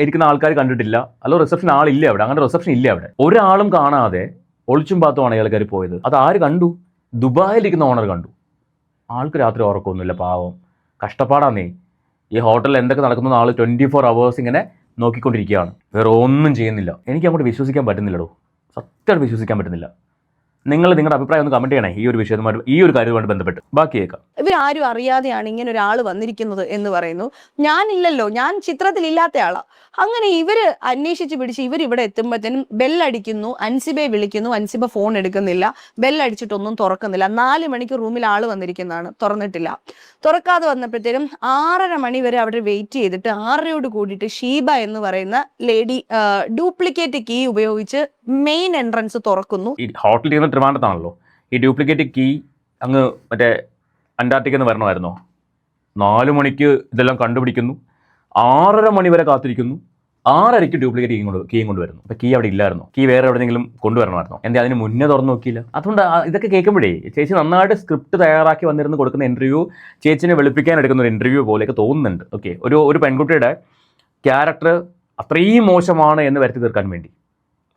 A: ഇരിക്കുന്ന ആൾക്കാർ കണ്ടിട്ടില്ല, അല്ലോ റിസപ്ഷൻ ആളില്ല അവിടെ, അങ്ങനെ റിസപ്ഷൻ ഇല്ല അവിടെ. ഒരാളും കാണാതെ ഒളിച്ചും പാത്തുമാണ് അയാൾ കയറി പോയത്. അത് ആര് കണ്ടു? ദുബായിലിരിക്കുന്ന ഓണർ കണ്ടു. ആൾക്ക് രാത്രി ഉറക്കമൊന്നുമില്ല, പാവം, കഷ്ടപ്പാടാന്നേ. ഈ ഹോട്ടലിൽ എന്തൊക്കെ നടക്കുന്നു ആൾ 24 hours ഇങ്ങനെ നോക്കിക്കൊണ്ടിരിക്കുകയാണ്, വേറെ ഒന്നും ചെയ്യുന്നില്ല. എനിക്ക് അങ്ങോട്ട് വിശ്വസിക്കാൻ പറ്റുന്നില്ലടോ, സത്യമായിട്ട് വിശ്വസിക്കാൻ പറ്റുന്നില്ല. നിങ്ങൾ നിങ്ങളുടെ അഭിപ്രായം ഒന്ന് കമന്റ് ചെയ്യണേ ഈ ഒരു വിഷയവുമായിട്ട്, ഈ ഒരു കാര്യവുമായിട്ട് ബന്ധപ്പെട്ട്. ബാക്കി കേൾക്കാം.
C: ഇവരാരും അറിയാതെയാണ് ഇങ്ങനെ ഒരാൾ വന്നിരിക്കുന്നത് എന്ന് പറയുന്നു. ഞാനില്ലല്ലോ, ഞാൻ ചിത്രത്തിൽ ഇല്ലാത്ത ആളാ. അങ്ങനെ ഇവര് അന്വേഷിച്ച് പിടിച്ച് ഇവരിവിടെ എത്തുമ്പോഴത്തേനും ബെല്ലടിക്കുന്നു, അൻസിബയെ വിളിക്കുന്നു. അൻസിബ ഫോൺ എടുക്കുന്നില്ല, ബെല്ലടിച്ചിട്ടൊന്നും തുറക്കുന്നില്ല. 4 മണിക്ക് റൂമിൽ ആള് വന്നിരിക്കുന്നതാണ്, തുറന്നിട്ടില്ല. തുറക്കാതെ വന്നപ്പോഴത്തേനും 6:30 മണി വരെ അവിടെ വെയിറ്റ് ചെയ്തിട്ട് 6:30 കൂടിയിട്ട് ഷീബ എന്ന് പറയുന്ന ലേഡി ഡ്യൂപ്ലിക്കേറ്റ് കീ ഉപയോഗിച്ച് മെയിൻ എൻട്രൻസ് തുറക്കുന്നു.
A: ഈ ഹോട്ടലിൽ നിന്ന് ട്രിവാൻഡ്രത്താണല്ലോ, ഈ ഡ്യൂപ്ലിക്കേറ്റ് കീ അങ്ങ് മറ്റേ അന്റാർട്ടിക്കെന്ന് വരണമായിരുന്നോ? 4 മണിക്ക് ഇതെല്ലാം കണ്ടുപിടിക്കുന്നു, 6:30 മണി വരെ കാത്തിരിക്കുന്നു, 6:30 ഡ്യൂപ്ലിക്കേറ്റ് കീയും കൊണ്ടുവരുന്നു. അപ്പോൾ കീ അവിടെ ഇല്ലായിരുന്നു, കീ വേറെ എവിടെയെങ്കിലും കൊണ്ടുവരണമായിരുന്നോ? എന്താ അതിന് മുന്നേ തുറന്നു നോക്കിയില്ല? അതുകൊണ്ട് ഇതൊക്കെ കേൾക്കുമ്പോഴേ ചേച്ചി നന്നായിട്ട് സ്ക്രിപ്റ്റ് തയ്യാറാക്കി വന്നിരുന്ന് കൊടുക്കുന്ന ഇൻ്റർവ്യൂ, ചേച്ചിനെ വെളുപ്പിക്കാൻ എടുക്കുന്ന ഒരു ഇൻ്റർവ്യൂ പോലെയൊക്കെ തോന്നുന്നുണ്ട്. ഓക്കെ, ഒരു പെൺകുട്ടിയുടെ ക്യാരക്ടർ അത്രയും മോശമാണ് എന്ന് വരുത്തി തീർക്കാൻ വേണ്ടി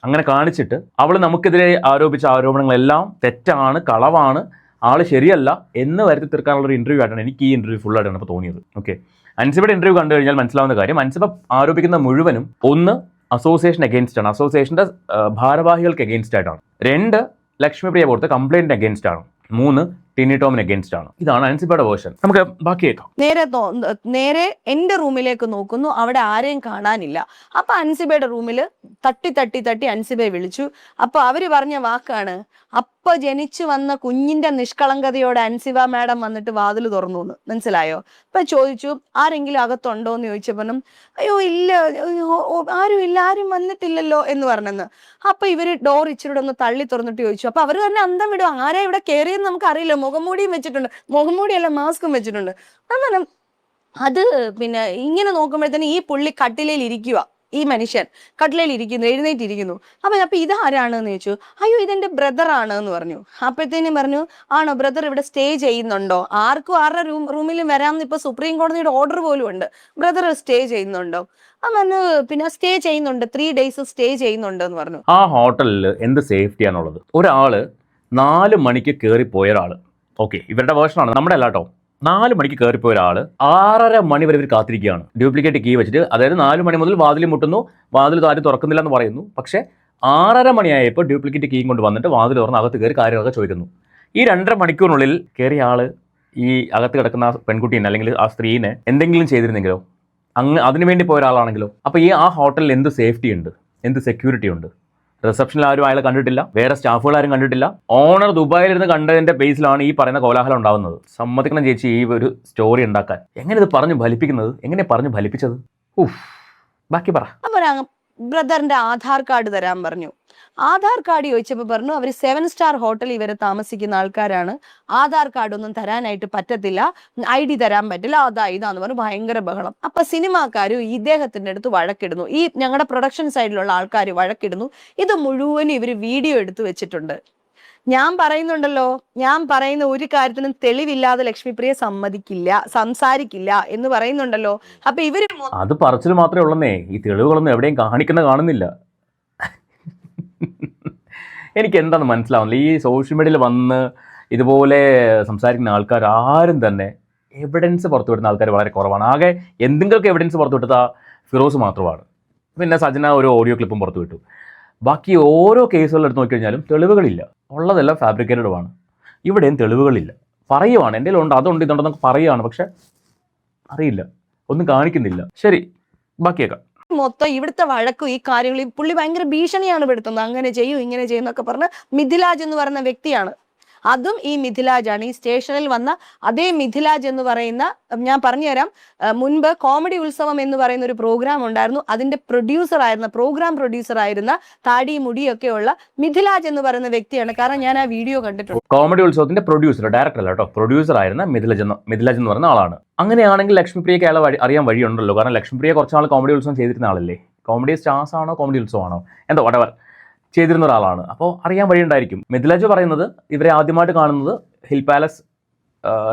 A: അങ്ങനെ കാണിച്ചിട്ട് അവൾ നമുക്കെതിരെ ആരോപിച്ച ആരോപണങ്ങളെല്ലാം തെറ്റാണ്, കളവാണ്, ആള് ശരിയല്ല എന്ന് വരുത്തി തീർക്കാനുള്ള ഒരു ഇൻ്റർവ്യൂ ആയിട്ടാണ് എനിക്ക് ഈ ഇൻ്റർവ്യൂ ഫുള്ളായിട്ടാണ് ഇപ്പോൾ തോന്നിയത്. ഓക്കെ, അൻസിബയുടെ ഇൻ്റർവ്യൂ കണ്ടു കഴിഞ്ഞാൽ മനസ്സിലാവുന്ന കാര്യം, അൻസിബ ആരോപിക്കുന്ന മുഴുവനും 1 അസോസിയേഷൻ അഗെയിൻസ്റ്റ് ആണ്, അസോസിയേഷൻ്റെ ഭാരവാഹികൾക്ക് അഗെയിൻസ്റ്റ് ആയിട്ടാണ്. 2 ലക്ഷ്മിപ്രിയ പോലത്തെ കംപ്ലൈൻറ്റ് അഗെയിൻസ്റ്റ് ആണ്. 3 ടിനി ടോമിന് അഗെയിൻസ്റ്റ് ആണ്. ഇതാണ് അൻസിബയുടെ വേർഷൻ. നമുക്ക് ബാക്കി കേൾക്കാം.
C: നേരെ എന്റെ റൂമിലേക്ക് നോക്കുന്നു, അവിടെ ആരെയും കാണാനില്ല. അപ്പൊ അൻസിബയുടെ റൂമിൽ തട്ടി അൻസിബയെ വിളിച്ചു. അപ്പൊ അവര് പറഞ്ഞ വാക്കാണ്, അപ്പൊ ജനിച്ചു വന്ന കുഞ്ഞിന്റെ നിഷ്കളങ്കതയോടെ അൻസിബ മാഡം വന്നിട്ട് വാതിൽ തുറന്നു എന്ന്. മനസ്സിലായോ? ഇപ്പൊ ചോദിച്ചു ആരെങ്കിലും അകത്തുണ്ടോ എന്ന് ചോദിച്ചപ്പോഴും അയ്യോ ഇല്ല, ആരും ഇല്ല, ആരും വന്നിട്ടില്ലല്ലോ എന്ന് പറഞ്ഞെന്ന്. അപ്പൊ ഇവര് ഡോർ ഇച്ചിരി ഒന്ന് തള്ളി തുറന്നിട്ട് ചോദിച്ചു. അപ്പൊ അവര് തന്നെ അന്തം വിടും, ആരാ ഇവിടെ കയറിയെന്ന് നമുക്ക് അറിയില്ല, മുഖംമൂടിയും വെച്ചിട്ടുണ്ട്, മുഖംമൂടിയല്ല മാസ്കും വെച്ചിട്ടുണ്ട്. അങ്ങനെ അത് പിന്നെ ഇങ്ങനെ നോക്കുമ്പോഴത്തേന് ഈ പുള്ളി കട്ടിലയിൽ ഇരിക്കുക, ഈ മനുഷ്യൻ കട്ടിലയിൽ ഇരിക്കുന്നു, എഴുന്നേറ്റിരിക്കുന്നു. അപ്പൊ ഇതാരാണെന്ന് ചോദിച്ചു. അയ്യോ ഇതെന്റെ ബ്രദർ ആണ് എന്ന് പറഞ്ഞു. അപ്പോഴത്തേനും പറഞ്ഞു, ആണോ ബ്രദർ ഇവിടെ സ്റ്റേ ചെയ്യുന്നുണ്ടോ? ആർക്കും ആരുടെ റൂമിലും വരാമെന്ന് ഇപ്പൊ സുപ്രീം കോടതിയുടെ ഓർഡർ പോലും ഉണ്ട്. ബ്രദർ സ്റ്റേ ചെയ്യുന്നുണ്ടോ? പറഞ്ഞു പിന്നെ സ്റ്റേ ചെയ്യുന്നുണ്ട്, 3 days സ്റ്റേ ചെയ്യുന്നുണ്ട് എന്ന് പറഞ്ഞു.
A: ആ ഹോട്ടലിൽ എന്ത് സേഫ്റ്റിയാണുള്ളത്? ഒരാള് 4 മണിക്ക് കയറിപ്പോയ ഒരാൾ, ഓക്കെ ഇവരുടെ വേർഷനാണ്, നമ്മുടെ അല്ല കേട്ടോ. 4 മണിക്ക് കയറിപ്പോയ ഒരാൾ 6:30 മണി വരെ ഇവർ കാത്തിരിക്കുകയാണ് ഡ്യൂപ്ലിക്കേറ്റ് കീ വെച്ചിട്ട്. അതായത് 4 മണി മുതൽ വാതിൽ മുട്ടുന്നു, വാതിൽ ആരും തുറക്കുന്നില്ല എന്ന് പറയുന്നു. പക്ഷേ 6:30 മണിയായപ്പോൾ ഡ്യൂപ്ലിക്കേറ്റ് കീയും കൊണ്ട് വന്നിട്ട് വാതിൽ തുറന്ന് അകത്ത് കയറി കാര്യങ്ങളൊക്കെ ചോദിക്കുന്നു. ഈ 2.5 മണിക്കൂറിനുള്ളിൽ കയറിയ ആൾ ഈ അകത്ത് കിടക്കുന്ന ആ പെൺകുട്ടീനെ അല്ലെങ്കിൽ ആ സ്ത്രീനെ എന്തെങ്കിലും ചെയ്തിരുന്നെങ്കിലോ, അതിനു വേണ്ടി പോയ ഒരാളാണെങ്കിലോ, അപ്പോൾ ആ ഹോട്ടലിൽ എന്ത് സേഫ്റ്റി ഉണ്ട്, എന്ത് സെക്യൂരിറ്റി ഉണ്ട്? റിസപ്ഷനിൽ ആരും അയാളെ കണ്ടിട്ടില്ല, വേറെ സ്റ്റാഫുകൾ ആരും കണ്ടിട്ടില്ല. ഓണർ ദുബായിലിരുന്ന് കണ്ടതിന്റെ ബേസിലാണ് ഈ പറയുന്ന കോലാഹലം ഉണ്ടാവുന്നത്. സമ്മതിക്കണം ചേച്ചി ഈ ഒരു സ്റ്റോറി ഉണ്ടാക്കാൻ. എങ്ങനെ ഇത് പറഞ്ഞു ഫലിപ്പിക്കുന്നത്, എങ്ങനെ പറഞ്ഞു ഫലിപ്പിച്ചത്? ബാക്കി പറ.
C: അപ്പൊ ബ്രദറിന്റെ ആധാർ കാർഡ് തരാൻ പറഞ്ഞു. ആധാർ കാർഡ് ചോദിച്ചപ്പോൾ പറഞ്ഞു അവർ 7 സ്റ്റാർ ഹോട്ടലിൽ ഇവരെ താമസിക്കുന്ന ആൾക്കാരാണ്, ആധാർ കാർഡ് ഒന്നും തരാനായിട്ട് പറ്റത്തില്ല, ID തരാൻ പറ്റില്ല, ഇതാന്ന് പറഞ്ഞു ഭയങ്കര ബഹളം. അപ്പൊ സിനിമാക്കാരും ഇദ്ദേഹത്തിന്റെ അടുത്ത് വഴക്കിടുന്നു, ഈ ഞങ്ങളുടെ പ്രൊഡക്ഷൻ സൈഡിലുള്ള ആൾക്കാർ വഴക്കിടുന്നു. ഇത് മുഴുവനും ഇവര് വീഡിയോ എടുത്തു വെച്ചിട്ടുണ്ട്. ഞാൻ പറയുന്നുണ്ടല്ലോ, ഞാൻ പറയുന്ന ഒരു കാര്യത്തിനും തെളിവില്ലാതെ ലക്ഷ്മിപ്രിയ സംസാരിക്കില്ല എന്ന് പറയുന്നുണ്ടല്ലോ. അപ്പൊ ഇവര്
A: അത് പറച്ചിൽ മാത്രമേ ഉള്ളന്നേ, ഈ തെളിവുകളൊന്നും എവിടെയും കാണുന്നില്ല. എനിക്ക് എന്താണെന്ന് മനസ്സിലാവുന്നില്ല. ഈ സോഷ്യൽ മീഡിയയിൽ വന്ന് ഇതുപോലെ സംസാരിക്കുന്ന ആൾക്കാർ ആരും തന്നെ എവിഡൻസ് പുറത്തുവിടുന്ന ആൾക്കാർ വളരെ കുറവാണ്. ആകെ എന്തെങ്കിലുമൊക്കെ എവിഡൻസ് പുറത്തുവിട്ടത് ഫിറോസ് മാത്രമാണ്. പിന്നെ സജന ഒരു ഓഡിയോ ക്ലിപ്പും പുറത്തുവിട്ടു. ബാക്കി ഓരോ കേസുകൾ എടുത്ത് നോക്കിക്കഴിഞ്ഞാലും തെളിവുകളില്ല, ഉള്ളതെല്ലാം ഫാബ്രിക്കേറ്റഡുമാണ്. ഇവിടെയും തെളിവുകളില്ല. പറയുവാണ് എൻ്റെ ഉണ്ട്, അതുണ്ട്, ഇതുണ്ടെന്നൊക്കെ പറയുകയാണ്, പക്ഷെ അറിയില്ല, ഒന്നും കാണിക്കുന്നില്ല. ശരി, ബാക്കിയേക്കാം.
C: മൊത്തം ഇവിടുത്തെ വഴക്കും ഈ കാര്യങ്ങൾ പുള്ളി ഭയങ്കര ഭീഷണിയാണ് പെടുത്തുന്നത്. അങ്ങനെ ചെയ്യും ഇങ്ങനെ ചെയ്യും എന്നൊക്കെ പറഞ്ഞ് മിഥിലാജ് എന്ന് പറയുന്ന വ്യക്തിയാണ്. അതും ഈ മിഥിലാജാണ്. ഈ സ്റ്റേഷനിൽ വന്ന അതേ മിഥിലാജ് എന്ന് പറയുന്ന, ഞാൻ പറഞ്ഞുതരാം, മുൻപ് കോമഡി ഉത്സവം എന്ന് പറയുന്ന ഒരു പ്രോഗ്രാം ഉണ്ടായിരുന്നു. അതിന്റെ പ്രോഗ്രാം പ്രൊഡ്യൂസർ ആയിരുന്ന താടി മുടിയൊക്കെ ഉള്ള മിഥിലാജ് എന്ന് പറയുന്ന വ്യക്തിയാണ്. കാരണം ഞാൻ ആ വീഡിയോ കണ്ടിട്ടുണ്ട്.
A: കോമഡി ഉത്സവത്തിന്റെ പ്രൊഡ്യൂസർ, ഡയറക്ടർ അല്ല കേട്ടോ, പ്രൊഡ്യൂസർ ആയിരുന്ന മിഥിലാജ് എന്ന് പറയുന്ന ആളാണ്. അങ്ങനെയാണെങ്കിൽ ലക്ഷ്മിപ്രിയക്ക് അയാളെ അറിയാൻ വഴിയുണ്ടല്ലോ. കാരണം ലക്ഷ്മിപ്രിയ കുറച്ച് നാൾ കോമഡി ഉത്സവം ചെയ്തിരുന്ന ആളല്ലേ. കോമഡി സ്റ്റാർസ് ആണോ കോമഡി ഉത്സവമാണോ എന്തോ വടവർ ചെയ്തിരുന്ന ഒരാളാണ്. അപ്പോൾ അറിയാൻ വഴിയുണ്ടായിരിക്കും. മിഥിലാജ് പറയുന്നത് ഇവരെ ആദ്യമായിട്ട് കാണുന്നത് ഹിൽ പാലസ്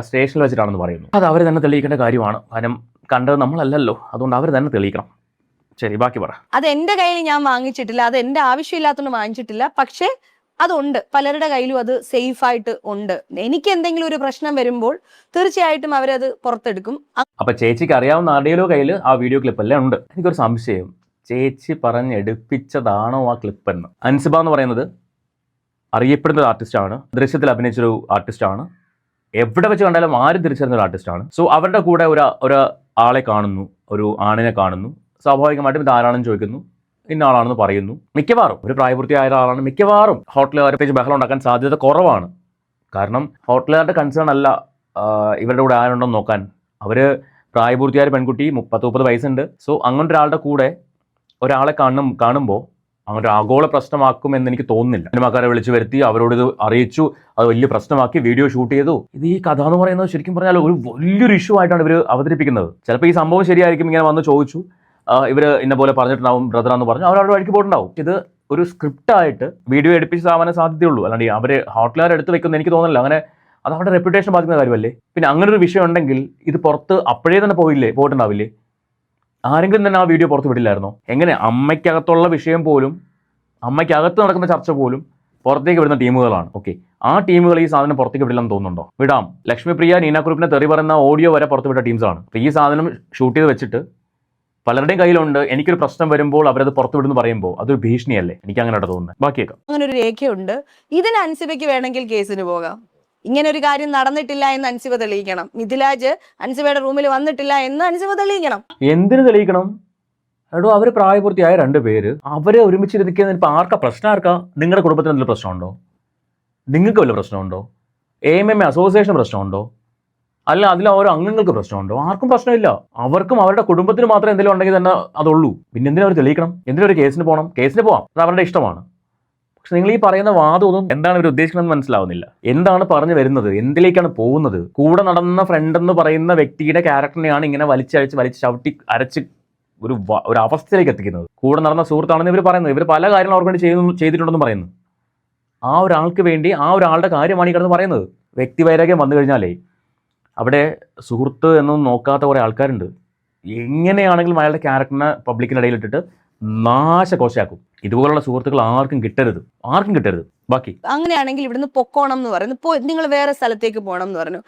A: സ്റ്റേഷനിൽ വെച്ചിട്ടാണെന്ന് പറയുന്നു. അത് അവർ തന്നെ തെളിയിക്കേണ്ട കാര്യമാണ്. കാരണം കണ്ടത് നമ്മളല്ലല്ലോ, അതുകൊണ്ട് അവർ തന്നെ തെളിയിക്കണം. ശരി, ബാക്കി പറ.
C: അത് എൻ്റെ കയ്യിൽ ഞാൻ വാങ്ങിച്ചിട്ടില്ല, അത് എൻ്റെ ആവശ്യമില്ലാത്തതുകൊണ്ട് വാങ്ങിച്ചിട്ടില്ല. പക്ഷേ അതുണ്ട്, പലരുടെ കയ്യിലും അത് സേഫ് ആയിട്ട് ഉണ്ട്. എനിക്ക് എന്തെങ്കിലും ഒരു പ്രശ്നം വരുമ്പോൾ തീർച്ചയായിട്ടും അവരത് പുറത്തെടുക്കും.
A: അപ്പൊ ചേച്ചിക്ക് അറിയാവുന്ന ആരുടെയോ കയ്യിൽ ആ വീഡിയോ ക്ലിപ്പല്ലേ ഉണ്ട്. എനിക്കൊരു സംശയം, ചേച്ചി പറഞ്ഞെടുപ്പിച്ചതാണോ ആ ക്ലിപ്പെന്ന്? അൻസിബ എന്ന് പറയുന്നത് അറിയപ്പെടുന്ന ഒരു ആർട്ടിസ്റ്റാണ്, ദൃശ്യത്തിൽ അഭിനയിച്ചൊരു ആർട്ടിസ്റ്റാണ്, എവിടെ വെച്ച് കണ്ടാലും ആരും തിരിച്ചറിഞ്ഞ ഒരു ആർട്ടിസ്റ്റാണ്. സോ അവരുടെ കൂടെ ഒരു ആളെ കാണുന്നു, ഒരു ആണിനെ കാണുന്നു. സ്വാഭാവികമായിട്ടും ഇത് ആരാണെന്ന് ചോദിക്കുന്നു, ഇന്ന ആളാണെന്ന് പറയുന്നു. മിക്കവാറും ഒരു പ്രായപൂർത്തിയായ ആളാണ്. മിക്കവാറും ഹോട്ടലുകാരെ പേജ് ബഹളം ഉണ്ടാക്കാൻ സാധ്യത കുറവാണ്. കാരണം ഹോട്ടലുകാരുടെ കൺസേൺ അല്ല ഇവരുടെ കൂടെ ആരുണ്ടെന്ന് നോക്കാൻ. അവർ പ്രായപൂർത്തിയായ പെൺകുട്ടി, 30-30 വയസ്സുണ്ട്. സോ അങ്ങനെ ഒരാളുടെ കൂടെ ഒരാളെ കാണുമ്പോൾ അങ്ങനെ ഒരു ആഗോള പ്രശ്നമാക്കുമെന്ന് എനിക്ക് തോന്നുന്നില്ല. സിനിമാക്കാരെ വിളിച്ചു വരുത്തി അവരോട് ഇത് അറിയിച്ചു, അത് വലിയ പ്രശ്നമാക്കി വീഡിയോ ഷൂട്ട് ചെയ്തു. ഇത് ഈ കഥ എന്ന് പറയുന്നത് ശരിക്കും പറഞ്ഞാൽ ഒരു വലിയൊരു ഇഷ്യൂ ആയിട്ടാണ് ഇവർ അവതരിപ്പിക്കുന്നത്. ചിലപ്പോൾ ഈ സംഭവം ശരിയായിരിക്കും, ഇങ്ങനെ വന്ന് ചോദിച്ചു, ഇവർ ഇന്ന പോലെ പറഞ്ഞിട്ടുണ്ടാവും, ബ്രദറാന്ന് പറഞ്ഞു, അവരവിടെ വഴിക്ക് പോയിട്ടുണ്ടാവും. ഇത് ഒരു സ്ക്രിപ്റ്റായിട്ട് വീഡിയോ എടുപ്പിച്ചാവാനേ സാധ്യതയുള്ളൂ. അല്ലാണ്ട് അവർ ഹോട്ടലുകാർ എടുത്ത് വെക്കുന്ന എനിക്ക് തോന്നുന്നില്ല. അങ്ങനെ അത് അവരുടെ റെപ്യൂട്ടേഷൻ ബാധിക്കുന്ന കാര്യമല്ലേ. പിന്നെ അങ്ങനെ ഒരു വിഷയം ഉണ്ടെങ്കിൽ ഇത് പുറത്ത് അപ്പോഴേ തന്നെ പോയിട്ടുണ്ടാവില്ലേ? ആരെങ്കിലും തന്നെ ആ വീഡിയോ പുറത്ത് വിടില്ലായിരുന്നോ? എങ്ങനെ അമ്മയ്ക്കകത്തുള്ള വിഷയം പോലും, അമ്മയ്ക്കകത്ത് നടക്കുന്ന ചർച്ച പോലും പുറത്തേക്ക് വിടുന്ന ടീമുകളാണ്. ഓക്കെ, ആ ടീമുകൾ ഈ സാധനം പുറത്തേക്ക് വിടില്ലെന്ന് തോന്നുന്നുണ്ടോ? വിടാം. ലക്ഷ്മിപ്രിയ, നീന കുറുപ്പിനെ തെറി പറയുന്ന ഓഡിയോ വരെ പുറത്ത് വിട്ട ടീംസാണ്. അപ്പോൾ ഈ സാധനം ഷൂട്ട് ചെയ്ത് വെച്ചിട്ട് പലരുടെയും കയ്യിലുണ്ട്. എനിക്കൊരു പ്രശ്നം വരുമ്പോൾ അവരത് പുറത്തു വിടുന്നു പറയുമ്പോൾ അതൊരു ഭീഷണിയല്ലേ? എനിക്ക് അങ്ങനെ തോന്നുന്നത്. ബാക്കിയേക്കാം.
C: അങ്ങനെ ഒരു രേഖയുണ്ട്. ഇതിന് അൻസിബയ്ക്ക് വേണമെങ്കിൽ കേസിന് പോകാം. ഇങ്ങനെ ഒരു കാര്യം നടന്നിട്ടില്ല എന്ന് അൻസിബ തെളിയിക്കണം. മിഥിലാജ് അൻസിബയുടെ റൂമിൽ വന്നിട്ടില്ല എന്ന് അൻസിബ തെളിയിക്കണം.
A: എന്തിനു തെളിയിക്കണം? എടോ, അവർ പ്രായപൂർത്തിയായ 2 പേര്, അവരെ ഒരുമിച്ചിരിക്കുന്ന ഇപ്പം ആർക്കാ പ്രശ്നം? ആർക്കാ? നിങ്ങളുടെ കുടുംബത്തിന് എന്തെങ്കിലും പ്രശ്നമുണ്ടോ? നിങ്ങൾക്ക് വല്ല പ്രശ്നമുണ്ടോ? AMM അസോസിയേഷൻ പ്രശ്നമുണ്ടോ? അല്ല അതിൽ ഓരോ അംഗങ്ങൾക്ക് പ്രശ്നമുണ്ടോ? ആർക്കും പ്രശ്നമില്ല. അവർക്കും അവരുടെ കുടുംബത്തിന് മാത്രമേ എന്തെങ്കിലും ഉണ്ടെങ്കിൽ തന്നെ അതുള്ളൂ. പിന്നെ എന്തിനാ അവർ തെളിയിക്കണം? എന്തിനൊരു കേസിന് പോകണം? കേസിന് പോവാം, അത് അവരുടെ ഇഷ്ടമാണ്. പക്ഷെ നിങ്ങൾ ഈ പറയുന്ന വാദമൊന്നും എന്താണ് ഇവർ ഉദ്ദേശിക്കണമെന്ന് മനസ്സിലാവുന്നില്ല. എന്താണ് പറഞ്ഞു വരുന്നത്? എന്തിലേക്കാണ് പോകുന്നത്? കൂടെ നടന്ന ഫ്രണ്ട് എന്ന് പറയുന്ന വ്യക്തിയുടെ ക്യാരക്ടറിനെയാണ് ഇങ്ങനെ വലിച്ച് ചവിട്ടി അരച്ച് ഒരു അവസ്ഥയിലേക്ക് എത്തിക്കുന്നത്. കൂടെ നടന്ന സുഹൃത്താണെന്ന് ഇവർ പറയുന്നത്. ഇവർ പല കാര്യങ്ങളും അവർക്ക് വേണ്ടി ചെയ്തിട്ടുണ്ടെന്ന് പറയുന്നു. ആ ഒരാൾക്ക് വേണ്ടി ആ ഒരാളുടെ കാര്യമാണ് ഈ കിടന്ന് പറയുന്നത്. വ്യക്തിവൈരാഗ്യം വന്നു കഴിഞ്ഞാലേ അവിടെ സുഹൃത്ത് എന്നൊന്നും നോക്കാത്ത കുറേ ആൾക്കാരുണ്ട്. എങ്ങനെയാണെങ്കിലും അയാളുടെ ക്യാരക്ടറിനെ പബ്ലിക്കിനിടയിൽ ഇട്ടിട്ട് നാശകോശയാക്കും. ഇതുപോലുള്ള സുഹൃത്തുക്കൾ ആർക്കും കിട്ടരുത്. ബാക്കി
C: അങ്ങനെയാണെങ്കിൽ ഇവിടുന്ന് പൊക്കോണം എന്ന് പറയുന്നു. നിങ്ങൾ വേറെ സ്ഥലത്തേക്ക് പോകണം എന്ന് പറഞ്ഞു.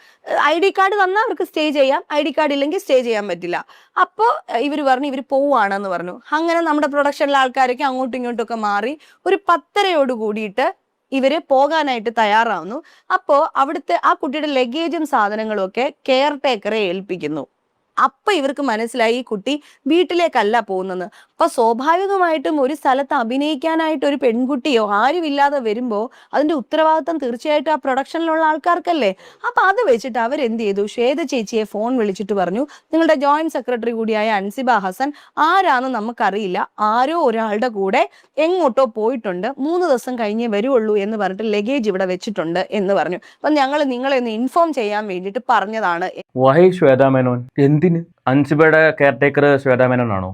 C: ID കാർഡ് തന്നാൽ അവർക്ക് സ്റ്റേ ചെയ്യാം, ID കാർഡ് ഇല്ലെങ്കിൽ സ്റ്റേ ചെയ്യാൻ പറ്റില്ല. അപ്പോൾ ഇവർ പറഞ്ഞു ഇവർ പോവാണെന്ന് പറഞ്ഞു. അങ്ങനെ നമ്മുടെ പ്രൊഡക്ഷനിലെ ആൾക്കാരൊക്കെ അങ്ങോട്ടും ഇങ്ങോട്ടും ഒക്കെ മാറി ഒരു 10:30 കൂടിയിട്ട് ഇവര് പോകാനായിട്ട് തയ്യാറാവുന്നു. അപ്പോൾ അവിടുത്തെ ആ കുട്ടിയുടെ ലഗേജും സാധനങ്ങളും ഒക്കെ കെയർ ടേക്കറെ ഏൽപ്പിക്കുന്നു. അപ്പൊ ഇവർക്ക് മനസ്സിലായി ഈ കുട്ടി വീട്ടിലേക്കല്ല പോകുന്നത്. അപ്പൊ സ്വാഭാവികമായിട്ടും ഒരു സ്ഥലത്ത് അഭിനയിക്കാനായിട്ട് ഒരു പെൺകുട്ടിയോ ആരുമില്ലാതെ വരുമ്പോൾ അതിന്റെ ഉത്തരവാദിത്തം തീർച്ചയായിട്ടും ആ പ്രൊഡക്ഷനിലുള്ള ആൾക്കാർക്കല്ലേ. അപ്പൊ അത് വെച്ചിട്ട് അവരെന്ത് ചെയ്തു, ശ്വേത ചേച്ചിയെ ഫോൺ വിളിച്ചിട്ട് പറഞ്ഞു, നിങ്ങളുടെ ജോയിന്റ് സെക്രട്ടറി കൂടിയായ അൻസിബ ഹസൻ ആരാന്ന് നമുക്കറിയില്ല, ആരോ ഒരാളുടെ കൂടെ എങ്ങോട്ടോ പോയിട്ടുണ്ട്, 3 ദിവസം കഴിഞ്ഞേ വരുള്ളൂ എന്ന് പറഞ്ഞിട്ട് ലഗേജ് ഇവിടെ വെച്ചിട്ടുണ്ട് എന്ന് പറഞ്ഞു. അപ്പൊ ഞങ്ങൾ നിങ്ങളെ ഒന്ന് ഇൻഫോം ചെയ്യാൻ വേണ്ടിയിട്ട് പറഞ്ഞതാണ്.
A: വൈ ശ്വേതാ മേനോൻ? എന്തിന്? അൻസിബയുടെ കെയർ ടേക്കർ ശ്വേതാ മേനോൻ ആണോ?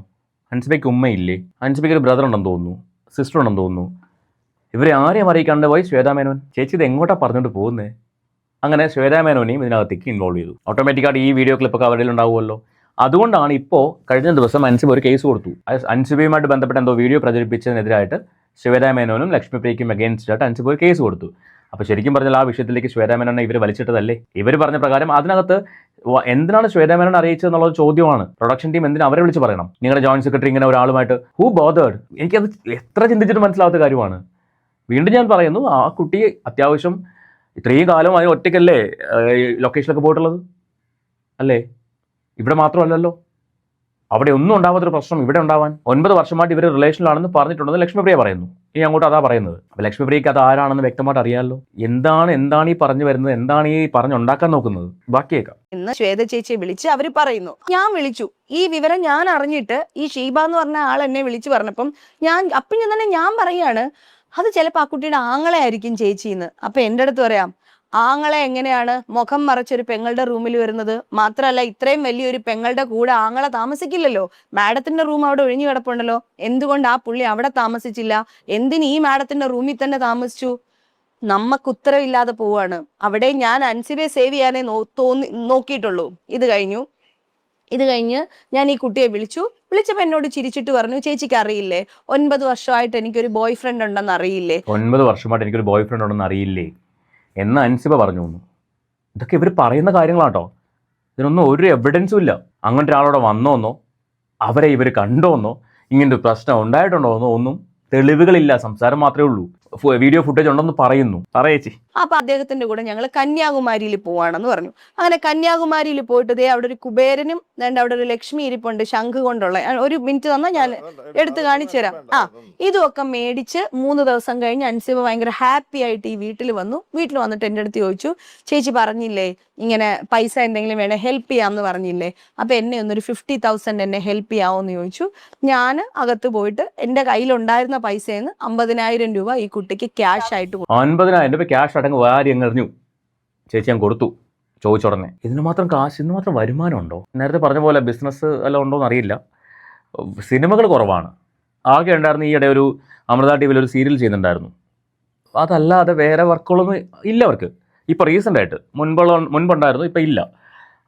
A: അൻസിബയ്ക്ക് ഉമ്മയില്ലേ? അൻസിബയ്ക്ക് ഒരു ബ്രദർ ഉണ്ടെന്ന് തോന്നുന്നു, സിസ്റ്റർ ഉണ്ടെന്ന് തോന്നുന്നു. ഇവരെ ആരെയും അറിയിക്കാണ്ട് പോയി ശ്വേതാ മേനോൻ. ചേച്ചി ഇത് എങ്ങോട്ടാ പറഞ്ഞുകൊണ്ട് പോകുന്നത്? അങ്ങനെ ശ്വേതാ മേനോനെയും ഇതിനകത്തേക്ക് ഇൻവോൾവ് ചെയ്തു. ഓട്ടോമാറ്റിക്കായിട്ട് ഈ വീഡിയോ ക്ലിപ്പൊക്കെ അവരിൽ ഉണ്ടാവുമല്ലോ. അതുകൊണ്ടാണ് ഇപ്പോൾ കഴിഞ്ഞ ദിവസം അൻസിബ ഒരു കേസ് കൊടുത്തു. അൻസിബയുമായിട്ട് ബന്ധപ്പെട്ട എന്തോ വീഡിയോ പ്രചരിപ്പിച്ചതിനെതിരായിട്ട് ശ്വേതാ മേനോനും ലക്ഷ്മിപ്രിയയ്ക്കും അഗേൻസ്റ്റ് ആയിട്ട് അൻസിബ ഒരു കേസ് കൊടുത്തു. അപ്പോൾ ശരിക്കും പറഞ്ഞാൽ ആ വിഷയത്തിലേക്ക് ശ്വേതാ മേനോനെ ഇവർ വലിച്ചിട്ടതല്ലേ? ഇവർ പറഞ്ഞ പ്രകാരം അതിനകത്ത് എന്തിനാണ് ശ്വേതാ മേനോൻ അറിയിച്ചത് എന്നുള്ളത് ചോദ്യമാണ്. പ്രൊഡക്ഷൻ ടീം എന്തിനാ അവരെ വിളിച്ച് പറയണം? നിങ്ങളുടെ ജോയിന്റ് സെക്രട്ടറി ഇങ്ങനെ ഒരാളുമായിട്ട് ഹൂ ബോതേർഡ്? എനിക്കത് എത്ര ചിന്തിച്ചിട്ട് മനസ്സിലാവാത്ത കാര്യമാണ്. വീണ്ടും ഞാൻ പറയുന്നു, ആ കുട്ടി അത്യാവശ്യം ഇത്രയും കാലം അതിന് ഒറ്റയ്ക്കല്ലേ ലൊക്കേഷനിലൊക്കെ പോയിട്ടുള്ളത് അല്ലേ? ഇവിടെ മാത്രമല്ലല്ലോ. അവിടെ ഒന്നും ഉണ്ടാവാത്തൊരു പ്രശ്നം ഇവിടെ ഉണ്ടാവാൻ 9 വർഷമായിട്ട് ഇവർ റിലേഷനിലാണെന്ന് പറഞ്ഞിട്ടുണ്ടെന്ന് ലക്ഷ്മിപ്രിയ പറയുന്നു. ഇനി അങ്ങോട്ട് അതാ പറയുന്നത്. അപ്പോൾ ലക്ഷ്മിപ്രിയയ്ക്ക് അത് ആരാണെന്ന് വ്യക്തമായിട്ട് അറിയാമല്ലോ. എന്താണ് ഈ പറഞ്ഞു വരുന്നത്, എന്താണ് ഈ പറഞ്ഞുണ്ടാക്കാൻ നോക്കുന്നത്? ബാക്കി കേൾക്കാം.
C: ഇന്ന് ശ്വേത ചേച്ചിയെ വിളിച്ച് അവർ പറയുന്നു, ഞാൻ വിളിച്ചു, ഈ വിവരം ഞാൻ അറിഞ്ഞിട്ട് ഈ ഷീബ എന്ന് പറഞ്ഞ ആൾ എന്നെ വിളിച്ചു പറഞ്ഞപ്പം ഞാൻ പറയാണ്, അത് ചിലപ്പോൾ ആ കുട്ടിയുടെ ആങ്ങളെ ആയിരിക്കും ചേച്ചിന്ന്. അപ്പൊ എൻ്റെ അടുത്ത് പറയാം, ആങ്ങളെ എങ്ങനെയാണ് മുഖം മറച്ചൊരു പെങ്ങളുടെ റൂമിൽ വരുന്നത്? മാത്രമല്ല ഇത്രയും വലിയൊരു പെങ്ങളുടെ കൂടെ ആങ്ങളെ താമസിക്കില്ലല്ലോ. മാഡത്തിന്റെ റൂം അവിടെ ഒഴിഞ്ഞു കിടപ്പുണ്ടല്ലോ, എന്തുകൊണ്ട് ആ പുള്ളി അവിടെ താമസിച്ചില്ല? എന്തിന് ഈ മാഡത്തിന്റെ റൂമിൽ തന്നെ താമസിച്ചു? നമുക്ക് ഉത്തരവില്ലാതെ പോവാണ്. അവിടെ ഞാൻ അൻസിബയെ സേവ് ചെയ്യാനേ നോക്കിയിട്ടുള്ളൂ. ഇത് കഴിഞ്ഞ് ഞാൻ ഈ കുട്ടിയെ വിളിച്ചപ്പോൾ എന്നോട് ചിരിച്ചിട്ട് പറഞ്ഞു, ചേച്ചിക്ക് അറിയില്ലേ 9 വർഷമായിട്ട് എനിക്കൊരു ബോയ് ഫ്രണ്ട് ഉണ്ടെന്ന് അറിയില്ലേ?
A: 9 വർഷമായിട്ട് എനിക്കൊരു ബോയ് ഫ്രണ്ട് ഉണ്ടെന്ന് അറിയില്ലേ എന്ന് അൻസിബ പറഞ്ഞു. ഇതൊക്കെ ഇവർ പറയുന്ന കാര്യങ്ങളാട്ടോ. ഇതിനൊന്നും ഒരു എവിഡൻസും ഇല്ല. അങ്ങനത്തെ ഒരാളോടെ വന്നോന്നോ അവരെ ഇവർ കണ്ടോന്നോ ഇങ്ങനൊരു പ്രശ്നം ഉണ്ടായിട്ടുണ്ടോ എന്നോ ഒന്നും തെളിവുകളില്ല. സംസാരം മാത്രമേ ഉള്ളൂ. വീഡിയോ ഫുട്ടേജ് ഉണ്ടെന്ന് പറയുന്നു. പറയേച്ചി.
C: അപ്പൊ അദ്ദേഹത്തിന്റെ കൂടെ ഞങ്ങൾ കന്യാകുമാരിയിൽ പോവാണെന്ന് പറഞ്ഞു. അങ്ങനെ കന്യാകുമാരിയിൽ പോയിട്ട് ദേ അവിടെ ഒരു കുബേരനും അവിടെ ഒരു ലക്ഷ്മി ഇരിപ്പുണ്ട് ശംഖ് കൊണ്ടുള്ള. ഒരു മിനിറ്റ് തന്നാൽ ഞാൻ എടുത്ത് കാണിച്ചു തരാം. ഇതൊക്കെ മേടിച്ച് 3 ദിവസം കഴിഞ്ഞ് അൻസിബ ഭയങ്കര ഹാപ്പി ആയിട്ട് ഈ വീട്ടിൽ വന്നിട്ട് എൻ്റെ അടുത്ത് ചോദിച്ചു, ചേച്ചി പറഞ്ഞില്ലേ ഇങ്ങനെ പൈസ എന്തെങ്കിലും വേണേ ഹെൽപ്പ് ചെയ്യാമെന്ന് പറഞ്ഞില്ലേ, അപ്പൊ എന്നെ ഒന്നൊരു 50,000 എന്നെ ഹെൽപ്പ് ചെയ്യാമോന്ന് ചോദിച്ചു. ഞാൻ അകത്ത് പോയിട്ട് എൻ്റെ കയ്യിലുണ്ടായിരുന്ന പൈസയിൽ നിന്ന് 50,000 രൂപ ഈ കുട്ടിക്ക് ക്യാഷ് ആയിട്ട്
A: 50,000 രൂപ ക്യാഷ് അടങ്ങ് വാരി എറിഞ്ഞു. ചേച്ചി ഞാൻ കൊടുത്തു ചോദിച്ചുടനെ. ഇതിന് മാത്രം വരുമാനം ഉണ്ടോ? നേരത്തെ പറഞ്ഞ പോലെ ബിസിനസ് എല്ലാം ഉണ്ടോ എന്ന് അറിയില്ല. സിനിമകൾ കുറവാണ്. ആകെ ഉണ്ടായിരുന്നു ഈയിടെ ഒരു അമൃത ടിവിയിൽ ഒരു സീരിയൽ ചെയ്യുന്നുണ്ടായിരുന്നു. അതല്ലാതെ വേറെ വർക്കുകളൊന്നും ഇല്ല അവർക്ക്. ഇപ്പോൾ റീസെൻ്റ് ആയിട്ട് മുൻപുണ്ടായിരുന്നു, ഇപ്പം ഇല്ല.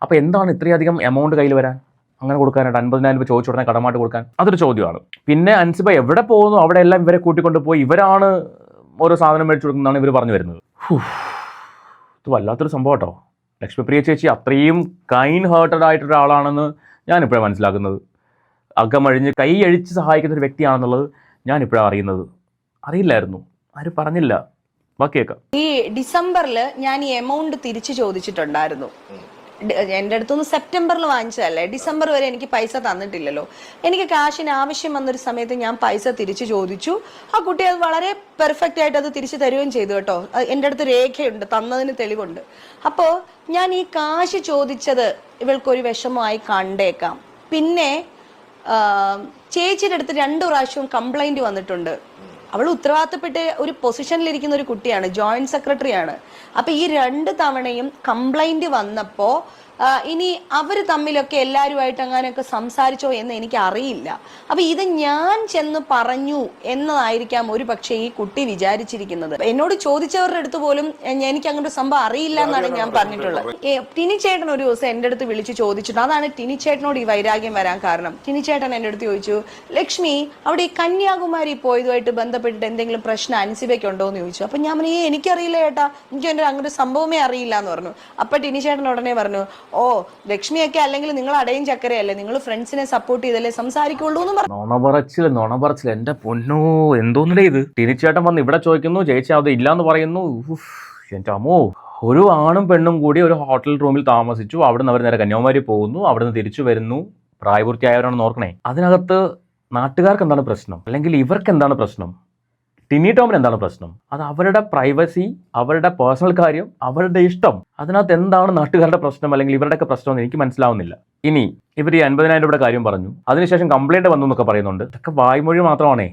A: അപ്പോൾ എന്താണ് ഇത്രയധികം എമൗണ്ട് കയ്യിൽ വരാൻ, അങ്ങനെ കൊടുക്കാനായിട്ട് 50,000 രൂപ ചോദിച്ചുടനെ കടമായിട്ട് കൊടുക്കാൻ? അതൊരു ചോദ്യമാണ്. പിന്നെ അൻസിബ എവിടെ പോകുന്നു അവിടെ എല്ലാം ഇവരെ കൂട്ടിക്കൊണ്ട് പോയി ഇവരാണ് ഓരോ സാധനം മേടിച്ചു കൊടുക്കുന്നതാണ് ഇവർ പറഞ്ഞു വരുന്നത്. ഇത് വല്ലാത്തൊരു സംഭവം കേട്ടോ. ലക്ഷ്മിപ്രിയ ചേച്ചി അത്രയും കൈൻഡ് ഹേർട്ടഡ് ആയിട്ടൊരാളാണെന്ന് ഞാനിപ്പോഴാണ് മനസ്സിലാക്കുന്നത്. അകമഴിഞ്ഞ് കൈ അഴിച്ച് സഹായിക്കുന്ന ഒരു വ്യക്തിയാണെന്നുള്ളത് ഞാനിപ്പോഴാണ് അറിയുന്നത്. അറിയില്ലായിരുന്നു, ആരും പറഞ്ഞില്ല. ബാക്കിയേക്കാം.
C: ഈ ഡിസംബറിൽ ഞാൻ ഈ എമൗണ്ട് തിരിച്ചു ചോദിച്ചിട്ടുണ്ടായിരുന്നു. എൻ്റെ അടുത്തൊന്ന് സെപ്റ്റംബറിൽ വാങ്ങിച്ചതല്ലേ, ഡിസംബർ വരെ എനിക്ക് പൈസ തന്നിട്ടില്ലല്ലോ. എനിക്ക് കാശിന് ആവശ്യം വന്നൊരു സമയത്ത് ഞാൻ പൈസ തിരിച്ചു ചോദിച്ചു. ആ കുട്ടി അത് വളരെ പെർഫെക്റ്റ് ആയിട്ട് അത് തിരിച്ചു തരുകയും ചെയ്തു കേട്ടോ. എൻ്റെ അടുത്ത് രേഖയുണ്ട്, തന്നതിന് തെളിവുണ്ട്. അപ്പോൾ ഞാൻ ഈ കാശ് ചോദിച്ചത് ഇവൾക്കൊരു വിഷമമായി കണ്ടേക്കാം. പിന്നെ ചേച്ചിയുടെ അടുത്ത് 2 പ്രാവശ്യവും കംപ്ലൈന്റ് വന്നിട്ടുണ്ട്. അവൾ ഉത്തരവാദിത്തപ്പെട്ട ഒരു പൊസിഷനിലിരിക്കുന്ന ഒരു കുട്ടിയാണ്, ജോയിന്റ് സെക്രട്ടറിയാണ്. അപ്പൊ ഈ 2 തവണയും കംപ്ലൈന്റ് വന്നപ്പോ ഇനി അവര് തമ്മിലൊക്കെ എല്ലാവരുമായിട്ട് അങ്ങനെയൊക്കെ സംസാരിച്ചോ എന്ന് എനിക്ക് അറിയില്ല. അപ്പൊ ഇത് ഞാൻ ചെന്ന് പറഞ്ഞു എന്നതായിരിക്കാം ഒരു പക്ഷേ ഈ കുട്ടി വിചാരിച്ചിരിക്കുന്നത്. എന്നോട് ചോദിച്ചവരുടെ അടുത്ത് പോലും എനിക്ക് അങ്ങോട്ട് സംഭവം അറിയില്ല എന്നാണ് ഞാൻ പറഞ്ഞിട്ടുള്ളത്. ടിനി ചേട്ടൻ ഒരു ദിവസം എൻ്റെ അടുത്ത് വിളിച്ച് ചോദിച്ചിട്ടുണ്ട്. അതാണ് ടിനി ചേട്ടനോട് ഈ വൈരാഗ്യം വരാൻ കാരണം. ടിനി ചേട്ടൻ എൻ്റെ അടുത്ത് ചോദിച്ചു, ലക്ഷ്മി അവിടെ ഈ കന്യാകുമാരി പോയതുമായിട്ട് ബന്ധപ്പെട്ടിട്ട് എന്തെങ്കിലും പ്രശ്നം അൻസിബയ്ക്ക് ഉണ്ടോ എന്ന് ചോദിച്ചു. അപ്പൊ ഞാൻ പറഞ്ഞു, എനിക്കറിയില്ല ചേട്ടാ, എനിക്ക് എൻ്റെ അങ്ങോട്ട് സംഭവമേ അറിയില്ല എന്ന് പറഞ്ഞു. അപ്പൊ ടിനി ചേട്ടൻ ഉടനെ പറഞ്ഞു, ഓ ലക്ഷ്മിയൊക്കെ അല്ലെങ്കിൽ നിങ്ങൾ അടയും ചക്കരയല്ലേ, നിങ്ങൾ ഫ്രണ്ട്സിനെ സപ്പോർട്ട് ചെയ്തല്ലേ സംസാരിക്കുള്ളൂ എന്ന് പറഞ്ഞു.
A: നുണ പറച്ചിൽ എന്റെ പൊന്നോ, എന്തോന്നില്ലേ ഇത്. തിരിച്ചേട്ടൻ വന്ന് ഇവിടെ ചോദിക്കുന്നു, ചേച്ചി അത് ഇല്ലാന്ന് പറയുന്നു. എന്റെ അമ്മോ, ഒരു ആണും പെണ്ണും കൂടി ഒരു ഹോട്ടൽ റൂമിൽ താമസിച്ചു, അവിടുന്ന് അവർ നേരെ കന്യാകുമാരി പോകുന്നു, അവിടുന്ന് തിരിച്ചു വരുന്നു. പ്രായപൂർത്തിയായവരാണെന്ന് ഓർക്കണേ. അതിനകത്ത് നാട്ടുകാർക്ക് എന്താണ് പ്രശ്നം, അല്ലെങ്കിൽ ഇവർക്ക് എന്താണ് പ്രശ്നം, ടിനി ടോമിന് എന്താണ് പ്രശ്നം? അത് അവരുടെ പ്രൈവസി, അവരുടെ പേഴ്സണൽ കാര്യം, അവരുടെ ഇഷ്ടം. അതിനകത്ത് എന്താണ് നാട്ടുകാരുടെ പ്രശ്നം അല്ലെങ്കിൽ ഇവരുടെയൊക്കെ പ്രശ്നം എന്ന് എനിക്ക് മനസ്സിലാവുന്നില്ല. ഇനി ഇവർ ഈ 50,000 രൂപയുടെ കാര്യം പറഞ്ഞു, അതിനുശേഷം കംപ്ലൈന്റ് വന്നു എന്നൊക്കെ പറയുന്നുണ്ട്. ഇതൊക്കെ വായ്മൊഴി മാത്രമാണേ,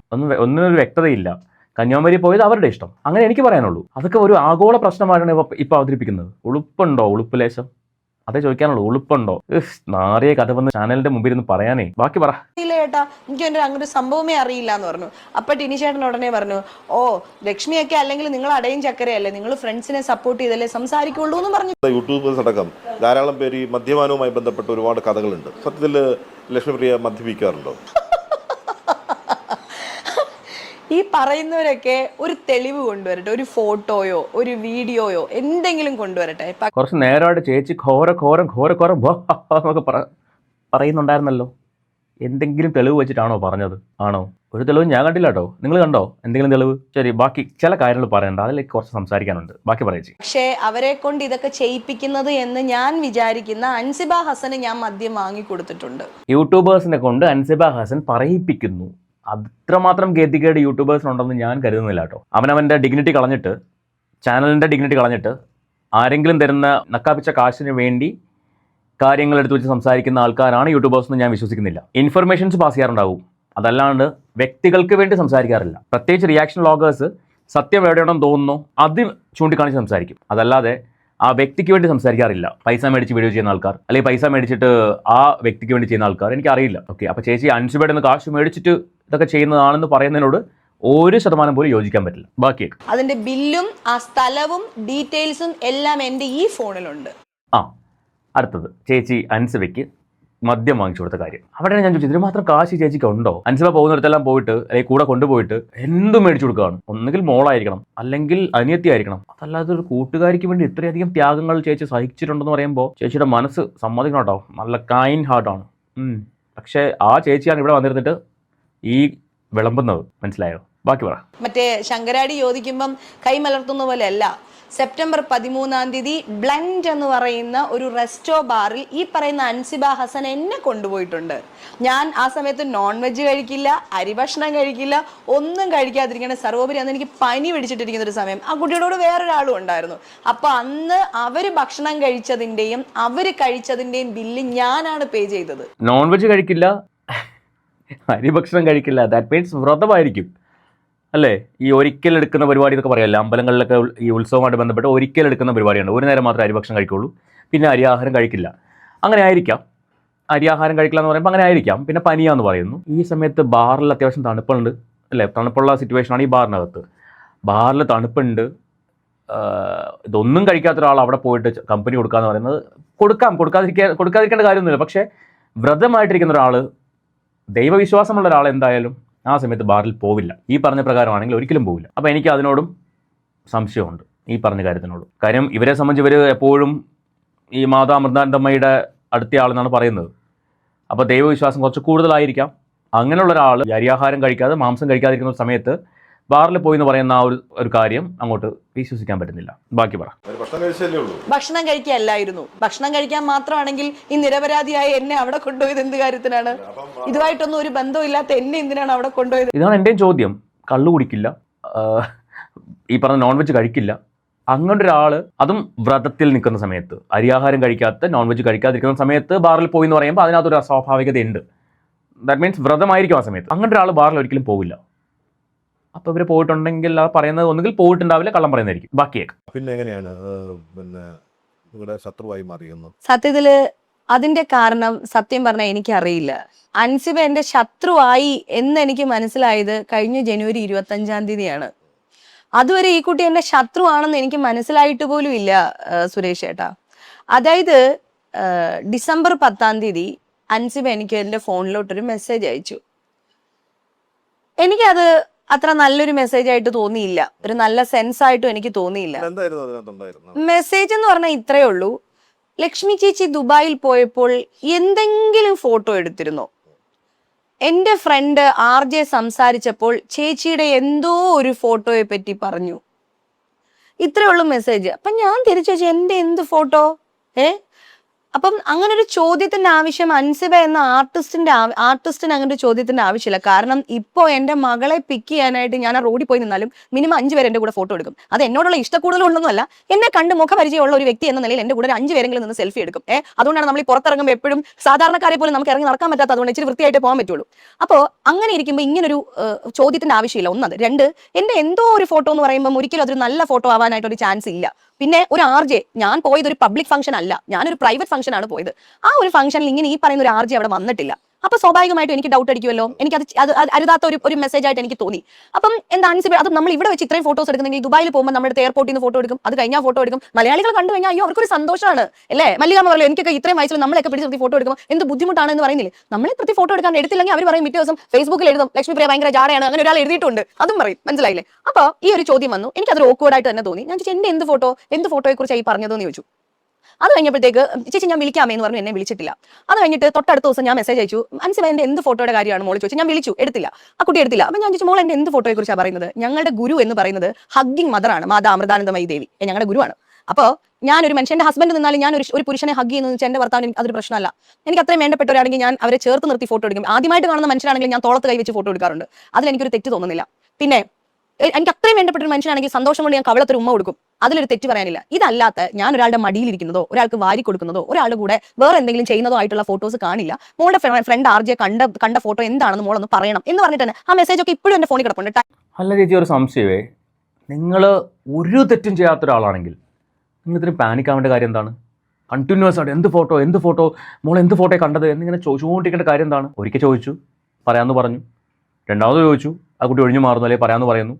A: ഒന്നിനൊരു വ്യക്തതയില്ല. കന്യാകുമാരി പോയത് അവരുടെ ഇഷ്ടം, അങ്ങനെ എനിക്ക് പറയാനുള്ളൂ. അതൊക്കെ ഒരു ആഗോള പ്രശ്നമായിട്ടാണ് ഇപ്പൊ അവതരിപ്പിക്കുന്നത്. ഉളുപ്പുണ്ടോ? ഉളുപ്പ് ലേശം അതേ ചോദിക്കാനുള്ളൂ. ഉളുപ്പുണ്ടോ? നാറിയ കഥ വന്ന് ചാനലിന്റെ മുമ്പിൽ ഇരുന്ന് പറയാനേ. ബാക്കി പറ.
C: ഇല്ല ചേട്ടാ, എനിക്ക് എൻ്റെ അങ്ങനെ സംഭവമേ അറിയില്ല എന്ന് പറഞ്ഞു. അപ്പൊ ടിനി ചേട്ടൻ ഉടനെ പറഞ്ഞു, ഓ ലക്ഷ്മിയൊക്കെ അല്ലെങ്കിൽ നിങ്ങൾ അടയും ചക്കരയല്ലേ, നിങ്ങൾ ഫ്രണ്ട്സിനെ സപ്പോർട്ട് ചെയ്തല്ലേ സംസാരിക്കുള്ളൂ എന്ന് പറഞ്ഞു.
D: യൂട്യൂബേഴ്സ് അടക്കം ധാരാളം പേര് ഈ മദ്യപാനവുമായി ബന്ധപ്പെട്ട് ഒരുപാട് കഥകളുണ്ട്. സത്യത്തിൽ ലക്ഷ്മിപ്രിയ മദ്യപിക്കാറുണ്ടോ?
C: ഈ പറയുന്നവരൊക്കെ ഒരു തെളിവ് കൊണ്ടുവരട്ടെ, ഒരു ഫോട്ടോയോ ഒരു വീഡിയോയോ എന്തെങ്കിലും കൊണ്ടുവരട്ടെ.
A: കുറച്ച് നേരമായിട്ട് ചേച്ചി ഘോരം എന്നൊക്കെ പറയുന്നുണ്ടായിരുന്നല്ലോ. എന്തെങ്കിലും തെളിവ് വെച്ചിട്ടാണോ പറഞ്ഞത്? ആണോ? ഒരു തെളിവ് ഞാൻ കണ്ടില്ല കേട്ടോ. നിങ്ങൾ കണ്ടോ എന്തെങ്കിലും തെളിവ്? ശരി, ബാക്കി ചില കാര്യങ്ങൾ പറയണ്ട, അതിലേക്ക് കുറച്ച് സംസാരിക്കാനുണ്ട്. ബാക്കി പറയേച്ചി.
C: പക്ഷേ അവരെ കൊണ്ട് ഇതൊക്കെ ചെയ്യിപ്പിക്കുന്നത് എന്ന് ഞാൻ വിചാരിക്കുന്ന അൻസിബ ഹസന് ഞാൻ മദ്യം വാങ്ങിക്കൊടുത്തിട്ടുണ്ട്.
A: യൂട്യൂബേഴ്സിനെ കൊണ്ട് അൻസിബ ഹസൻ പറയിപ്പിക്കുന്നു. അത്രമാത്രം ഗതികേട് യൂട്യൂബേഴ്സിനുണ്ടെന്ന് ഞാൻ കരുതുന്നില്ല കേട്ടോ. അവനവൻ്റെ ഡിഗ്നിറ്റി കളഞ്ഞിട്ട്, ചാനലിൻ്റെ ഡിഗ്നിറ്റി കളഞ്ഞിട്ട്, ആരെങ്കിലും തരുന്ന നക്കാപ്പിച്ച കാശിന് വേണ്ടി കാര്യങ്ങൾ എടുത്തു വെച്ച് സംസാരിക്കുന്ന ആൾക്കാരാണ് യൂട്യൂബേഴ്സ് എന്ന് ഞാൻ വിശ്വസിക്കുന്നില്ല. ഇൻഫർമേഷൻസ് പാസ് ചെയ്യാറുണ്ടാവും, അതല്ലാണ്ട് വ്യക്തികൾക്ക് വേണ്ടി സംസാരിക്കാറില്ല. പ്രത്യേകിച്ച് റിയാക്ഷൻ വ്ളോഗേഴ്സ് സത്യം എവിടെയാണെന്ന് തോന്നുന്നു അത് ചൂണ്ടിക്കാണിച്ച് സംസാരിക്കും, അതല്ലാതെ ആ വ്യക്തിക്ക് വേണ്ടി സംസാരിക്കാറില്ല. പൈസ മേടിച്ച് വീഡിയോ ചെയ്യുന്ന ആൾക്കാർ, അല്ലെങ്കിൽ പൈസ മേടിച്ചിട്ട് ആ വ്യക്തിക്ക് വേണ്ടി ചെയ്യുന്ന ആൾക്കാർ എനിക്കറിയില്ല. ഓക്കെ, അപ്പോൾ ചേച്ചി അൻസിബയുടെ നിന്ന് കാശ് മേടിച്ചിട്ട് ഇതൊക്കെ ചെയ്യുന്നതാണെന്ന് പറയുന്നതിനോട് 1% പോലും യോജിക്കാൻ പറ്റില്ല. ബാക്കി
C: അതിന്റെ ബില്ലും ആ സ്ഥലവും ഡീറ്റെയിൽസും എല്ലാം എൻ്റെ ഈ ഫോണിലുണ്ട്.
A: അടുത്തത് ചേച്ചി അൻസിബയ്ക്ക് മദ്യം വാങ്ങിച്ചു കൊടുത്ത കാര്യം. അവിടെയാണ് ഞാൻ ചോദിച്ചത്, ഇതിന് മാത്രം കാശ് ചേച്ചിക്ക് ഉണ്ടോ? അൻസിബ പോകുന്നിടത്തെല്ലാം പോയിട്ട് അല്ലെങ്കിൽ കൂടെ കൊണ്ടുപോയിട്ട് എന്തും മേടിച്ചു കൊടുക്കുകയാണ്. ഒന്നുകിൽ മോളായിരിക്കണം, അല്ലെങ്കിൽ അനിയത്തി ആയിരിക്കണം. അതല്ലാതെ ഒരു കൂട്ടുകാരിക്ക് വേണ്ടി ഇത്രയധികം ത്യാഗങ്ങൾ ചേച്ചി സഹിച്ചിട്ടുണ്ടെന്ന് പറയുമ്പോൾ ചേച്ചിയുടെ മനസ്സ് സമ്മതിക്കണം കേട്ടോ. നല്ല കൈൻഡ് ഹാർട്ടാണ്. പക്ഷേ ആ ചേച്ചിയാണ് ഇവിടെ വന്നിരുന്നിട്ട് ഈ വിളമ്പുന്നത്. മനസ്സിലായോ? ബാക്കി പറ.
C: മറ്റേ ശങ്കരാടി ചോദിക്കുമ്പം കൈമലർത്തുന്ന പോലെ അല്ല. സെപ്റ്റംബർ 13 ബ്ലെൻഡ് എന്ന് പറയുന്ന ഒരു റെസ്റ്റോ ബാറിൽ ഈ പറയുന്ന അൻസിബ ഹസൻ എന്നെ കൊണ്ടുപോയിട്ടുണ്ട്. ഞാൻ ആ സമയത്ത് നോൺ വെജ് കഴിക്കില്ല, അരിഭക്ഷണം കഴിക്കില്ല, ഒന്നും കഴിക്കാതിരിക്കണം. സർവോപരി അന്ന് എനിക്ക് പനി പിടിച്ചിട്ടിരിക്കുന്ന ഒരു സമയം. ആ കുട്ടിയോട് വേറൊരാളും ഉണ്ടായിരുന്നു. അപ്പൊ അന്ന് അവര് ഭക്ഷണം കഴിച്ചതിന്റെയും അവര് കഴിച്ചതിന്റെയും ബില്ല് ഞാനാണ് പേ ചെയ്തത്.
A: നോൺ വെജ് കഴിക്കില്ല, അരിഭക്ഷണം കഴിക്കില്ല, ദാറ്റ് മീൻസ് വ്രതമായിരിക്കും അല്ലേ? ഈ ഒരിക്കലെടുക്കുന്ന പരിപാടി എന്നൊക്കെ പറയാമല്ലോ, അമ്പലങ്ങളിലൊക്കെ ഈ ഉത്സവമായിട്ട് ബന്ധപ്പെട്ട് ഒരിക്കലെടുക്കുന്ന പരിപാടിയാണ്. ഒരു നേരം മാത്രമേ അരിഭക്ഷണം കഴിക്കുള്ളൂ, പിന്നെ അരിയാഹാരം കഴിക്കില്ല. അങ്ങനെ ആയിരിക്കാം. അരിയാഹാരം കഴിക്കില്ല എന്ന് പറയുമ്പോൾ അങ്ങനെ ആയിരിക്കാം. പിന്നെ പനിയാന്ന് പറയുന്നു. ഈ സമയത്ത് ബാറിൽ അത്യാവശ്യം തണുപ്പുണ്ട് അല്ലേ? തണുപ്പുള്ള സിറ്റുവേഷനാണ് ഈ ബാറിനകത്ത്. ബാറിൽ തണുപ്പുണ്ട്. ഇതൊന്നും കഴിക്കാത്ത ഒരാൾ അവിടെ പോയിട്ട് കമ്പനി കൊടുക്കാന്ന് പറയുന്നത് കൊടുക്കാതിരിക്കേണ്ട കാര്യമൊന്നുമില്ല. പക്ഷേ വ്രതമായിട്ടിരിക്കുന്ന ഒരാൾ, ദൈവവിശ്വാസമുള്ള ഒരാൾ എന്തായാലും ആ സമയത്ത് ബാറിൽ പോവില്ല. ഈ പറഞ്ഞ പ്രകാരമാണെങ്കിൽ ഒരിക്കലും പോവില്ല. അപ്പോൾ എനിക്ക് അതിനോടും സംശയമുണ്ട്, ഈ പറഞ്ഞ കാര്യത്തിനോടും. കാര്യം ഇവരെ സംബന്ധിച്ച് ഇവർ എപ്പോഴും ഈ മാതാ അമൃതാനന്ദമ്മയുടെ അടുത്ത ആളെന്നാണ് പറയുന്നത്. അപ്പോൾ ദൈവവിശ്വാസം കുറച്ച് കൂടുതലായിരിക്കാം. അങ്ങനെയുള്ള ഒരാൾ അരിയാഹാരം കഴിക്കാതെ മാംസം കഴിക്കാതിരിക്കുന്ന സമയത്ത് ബാറിൽ പോയി എന്ന് പറയുന്ന ആ ഒരു കാര്യം അങ്ങോട്ട് വിശ്വസിക്കാൻ പറ്റുന്നില്ല. ബാക്കി പറ.
C: ഭക്ഷണം കഴിക്കല്ലായിരുന്നു. ഭക്ഷണം കഴിക്കാൻ മാത്രമാണെങ്കിൽ ഈ നിരപരാധിയായ എന്നെ അവിടെ കൊണ്ടുപോയത് എന്ത് കാര്യത്തിനാണ്? ഇതുമായിട്ടൊന്നും ഒരു ബന്ധമില്ലാത്ത എന്നെ എന്തിനാണ് അവിടെ കൊണ്ടുപോയത്?
A: ഇതാണ് എൻ്റെയും ചോദ്യം. കള്ളു കുടിക്കില്ല, ഈ പറഞ്ഞ നോൺ വെജ് കഴിക്കില്ല, അങ്ങനെ ഒരാൾ, അതും വ്രതത്തിൽ നിൽക്കുന്ന സമയത്ത്, അരിയാഹാരം കഴിക്കാത്ത, നോൺ വെജ് കഴിക്കാതിരിക്കുന്ന സമയത്ത് ബാറിൽ പോയി എന്ന് പറയുമ്പോൾ അതിനകത്തൊരു അസ്വാഭാവികതയുണ്ട്. ദാറ്റ് മീൻസ് വ്രതമായിരിക്കും ആ സമയത്ത്. അങ്ങനെ ഒരാൾ ബാറിൽ ഒരിക്കലും പോവില്ല. അപ്പോൾ ഇവർ പോയിട്ടുണ്ടെങ്കിൽ ആ പറയുന്നത് ഒന്നുകിൽ പോയിട്ടുണ്ടാവില്ല, കള്ളം പറയുന്നതായിരിക്കും. ബാക്കിയേക്ക്
D: പിന്നെ എങ്ങനെയാണ് നിങ്ങളുടെ ശത്രുവായി മാറിയെന്ന്?
C: സത്യത്തില് അതിന്റെ കാരണം സത്യം പറഞ്ഞാൽ എനിക്കറിയില്ല. അൻസിബ എന്റെ ശത്രുവായി എന്ന് എനിക്ക് മനസ്സിലായത് കഴിഞ്ഞ ജനുവരി 25 അതുവരെ ഈ കുട്ടി എന്റെ ശത്രുവാണെന്ന് എനിക്ക് മനസ്സിലായിട്ട് പോലും ഇല്ല സുരേഷ് ഏട്ടാ. അതായത് ഡിസംബർ 10 അൻസിബ എനിക്ക് എൻ്റെ ഫോണിലോട്ടൊരു മെസ്സേജ് അയച്ചു. എനിക്കത് അത്ര നല്ലൊരു മെസ്സേജ് ആയിട്ട് തോന്നിയില്ല, ഒരു നല്ല സെൻസ് ആയിട്ടും എനിക്ക് തോന്നിയില്ല. മെസ്സേജ് എന്ന് പറഞ്ഞാൽ ഇത്രയേ ഉള്ളൂ, ലക്ഷ്മി ചേച്ചി ദുബായിൽ പോയപ്പോൾ എന്തെങ്കിലും ഫോട്ടോ എടുത്തിരുന്നോ? എന്റെ ഫ്രണ്ട് RJ സംസാരിച്ചപ്പോൾ ചേച്ചിയുടെ എന്തോ ഒരു ഫോട്ടോയെ പറ്റി പറഞ്ഞു. ഇത്രേ ഉള്ളൂ മെസ്സേജ്. അപ്പൊ ഞാൻ തിരിച്ചു വെച്ചു, എന്റെ എന്ത് ഫോട്ടോ? അപ്പം അങ്ങനെ ഒരു ചോദ്യത്തിന്റെ ആവശ്യം അൻസിബ എന്ന ആർട്ടിസ്റ്റിന് അങ്ങനെ ഒരു ചോദ്യത്തിന്റെ ആവശ്യമില്ല. കാരണം ഇപ്പോൾ എന്റെ മകളെ പിക്ക് ചെയ്യാനായിട്ട് ഞാൻ ആ റോഡിൽ പോയി നിന്നാലും മിനിമം 5 പേര് എന്റെ കൂടെ ഫോട്ടോ എടുക്കും. അത് എന്നോടുള്ള ഇഷ്ടക്കൂടുതലൊന്നുമല്ല, എന്നെ കണ്ട് മുഖപരിചയമുള്ള ഒരു വ്യക്തി എന്ന നിലയിൽ എന്റെ കൂടെ ഒരു 5 പേരെങ്കിലും നിന്ന് സെൽഫി എടുക്കും. അതുകൊണ്ടാണ് നമ്മൾ ഈ പുറത്തിറങ്ങുമ്പോൾ എപ്പോഴും സാധാരണക്കാരെ പോലും നമുക്ക് ഇറങ്ങി നടക്കാൻ പറ്റാത്ത, അതുകൊണ്ട് ഇച്ചിരി വൃത്തിയായിട്ട് പോകാൻ പറ്റുള്ളൂ. അപ്പോൾ അങ്ങനെ ഇരിക്കുമ്പോൾ ഇങ്ങനൊരു ചോദ്യത്തിന്റെ ആവശ്യമില്ല. ഒന്നത്. 2, എന്റെ എന്തോ ഒരു ഫോട്ടോ എന്ന് പറയുമ്പോൾ ഒരിക്കലും അതൊരു നല്ല ഫോട്ടോ ആവാനായിട്ട് ഒരു ചാൻസ് ഇല്ല. പിന്നെ ഒരു RJ, ഞാൻ പോയത് ഒരു പബ്ലിക് ഫംഗ്ഷൻ അല്ല, ഞാനൊരു പ്രൈവറ്റ് ഫംഗ്ഷൻ ആണ് പോയത്. ആ ഒരു ഫംഗ്ഷനിൽ ഇങ്ങനെ ഈ പറയുന്ന ഒരു RJ അവിടെ വന്നിട്ടില്ല. അപ്പൊ സ്വാഭാവികമായിട്ടും എനിക്ക് ഡൗട്ട് അടിക്കുമല്ലോ. എനിക്ക് അത് അരുതാത്ത ഒരു മെസ്സേജ് ആയിട്ട് എനിക്ക് തോന്നി. അപ്പം എന്താ അൻസിബ, അത് നമ്മൾ ഇവിടെ വെച്ച് ഇത്രയും ഫോട്ടോസ് എടുക്കുന്നെങ്കിൽ ദുബായിൽ പോകുമ്പോൾ നമ്മുടെ എയർപോർട്ടിൽ നിന്ന് ഫോട്ടോ എടുക്കും, അത് കഴിഞ്ഞാൽ ഫോട്ടോ എടുക്കും. മലയാളികൾ കണ്ടു കഴിഞ്ഞാൽ അയ്യോ അവർക്കൊരു സന്തോഷമാണ് അല്ലേ? മല്ലികാമ്മ പറയും എനിക്കൊക്കെ ഇത്രയും വയസ്സിൽ നമ്മളൊക്കെ പിടിച്ച് ഫോട്ടോ എടുക്കുമ്പോൾ എന്ത് ബുദ്ധിമുട്ടാണ് എന്ന് പറയുന്നില്ലേ? നമ്മളെ പ്രതി ഫോട്ടോ എടുക്കാൻ എടുത്തില്ലെങ്കിൽ അവർ പറയും പിറ്റേ ദിവസം ഫേസ്ബുക്കിൽ എഴുതും ലക്ഷ്മി പ്രിയ ഭയങ്കര ജാടയാണ്, അങ്ങനെ ഒരാൾ എഴുതിയിട്ടുണ്ട്, അതും പറയും. മനസ്സിലായില്ലേ? അപ്പൊ ഈ ഒരു ചോദ്യം വന്നു, എനിക്കതൊരു ഓക്വേർഡായിട്ട് തന്നെ തോന്നി. ഞാൻ ചോദിച്ചു എന്റെ എന്ത് ഫോട്ടോയെ കുറിച്ച് ഈ പറഞ്ഞതെന്ന് ചോദിച്ചു. അത് കഴിഞ്ഞപ്പോഴത്തേക്ക് ചേച്ചി ഞാൻ വിളിക്കാമേ എന്ന് പറഞ്ഞു, എന്നെ വിളിച്ചിട്ടില്ല. അത് കഴിഞ്ഞിട്ട് തൊട്ടടുത്ത ദിവസം ഞാൻ മെസ്സേജ് അയച്ചു, അൻസിബ എന്റെ എന്ത് ഫോട്ടോയുടെ കാര്യമാണ് മോൾ ചോദിച്ചു. ഞാൻ വിളിച്ചു, എടുത്തില്ല, ആ കുട്ടി എടുത്തില്ല. അപ്പൊ ഞാൻ ചോദിച്ചു മോൾ എന്റെ എന്ത് ഫോട്ടോയെ കുറിച്ചാണ് പറയുന്നത്? ഞങ്ങളുടെ ഗുരു എന്ന് പറയുന്നത് ഹഗ്ഗിങ് മദറാണ്, മാതാ അമൃതാനന്ദമയി ദേവി ഞങ്ങളുടെ ഗുരുവാണ്. അപ്പോൾ ഞാനൊരു മനുഷ്യന്റെ ഹസ്ബൻഡ് നിന്നാലും ഞാൻ ഒരു പുരുഷനെ ഹഗ് ചെയ്യുന്നു വെച്ചാൽ എന്റെ ഭർത്താവിന് അതൊരു പ്രശ്നമല്ല. എനിക്ക് അത്രയും വേണ്ടപ്പെട്ടവരാണെങ്കിൽ ഞാൻ അവരെ ചേർത്ത് നിർത്തി ഫോട്ടോ എടുക്കും. ആദ്യമായിട്ട് കാണുന്ന മനുഷ്യനാണെങ്കിൽ ഞാൻ തോളത്ത് കൈ വെച്ച് ഫോട്ടോ എടുക്കാറുണ്ട്. അതിലെനിക്കൊരു തെറ്റ് തോന്നുന്നില്ല. പിന്നെ എനിക്ക് അത്രയും വേണ്ടപ്പെട്ട ഒരു മനുഷ്യനാണെങ്കിൽ സന്തോഷം കൊണ്ട് ഞാൻ കവളത്തൊരു ഉമ്മ കൊടുക്കും, അതിലൊരു തെറ്റ് പറയാനില്ല. ഇതല്ലാത്ത ഞാൻ ഒരാളുടെ മടിയിലിരിക്കുന്നതോ ഒരാൾക്ക് വാരി കൊടുക്കുന്നതോ ഒരാളുടെ കൂടെ വേറെ എന്തെങ്കിലും ചെയ്യുന്നതോ ആയിട്ടുള്ള ഫോട്ടോസ് കാണില്ല. മോളുടെ ഫ്രണ്ട് RJ കണ്ട ഫോട്ടോ എന്താണെന്ന് മോളൊന്ന് പറയണം എന്ന് പറഞ്ഞിട്ട് തന്നെ ആ മെസ്സേജ് ഒക്കെ ഇപ്പോഴും എന്റെ ഫോണിൽ കിടപ്പുണ്ട്.
A: അല്ല ചേച്ചി, ഒരു സംശയമേ, നിങ്ങൾ ഒരു തെറ്റും ചെയ്യാത്ത ഒരാളാണെങ്കിൽ നിങ്ങൾ ഇതിന് പാനിക് ആവേണ്ട കാര്യം എന്താണ്? കണ്ടിന്യൂസ് ആയിട്ട് എന്ത് ഫോട്ടോ മോൾ എന്ത് ഫോട്ടോ കണ്ടത് എന്നിങ്ങനെ ചോദിച്ചുകൊണ്ടിരിക്കേണ്ട കാര്യം എന്താണ്? ഒരിക്കൽ ചോദിച്ചു, പറയാമെന്ന് പറഞ്ഞു. രണ്ടാമത് ചോദിച്ചു, ആ കുട്ടി ഒഴിഞ്ഞു മാറുന്നു അല്ലെങ്കിൽ പറയാമെന്ന് പറയുന്നു.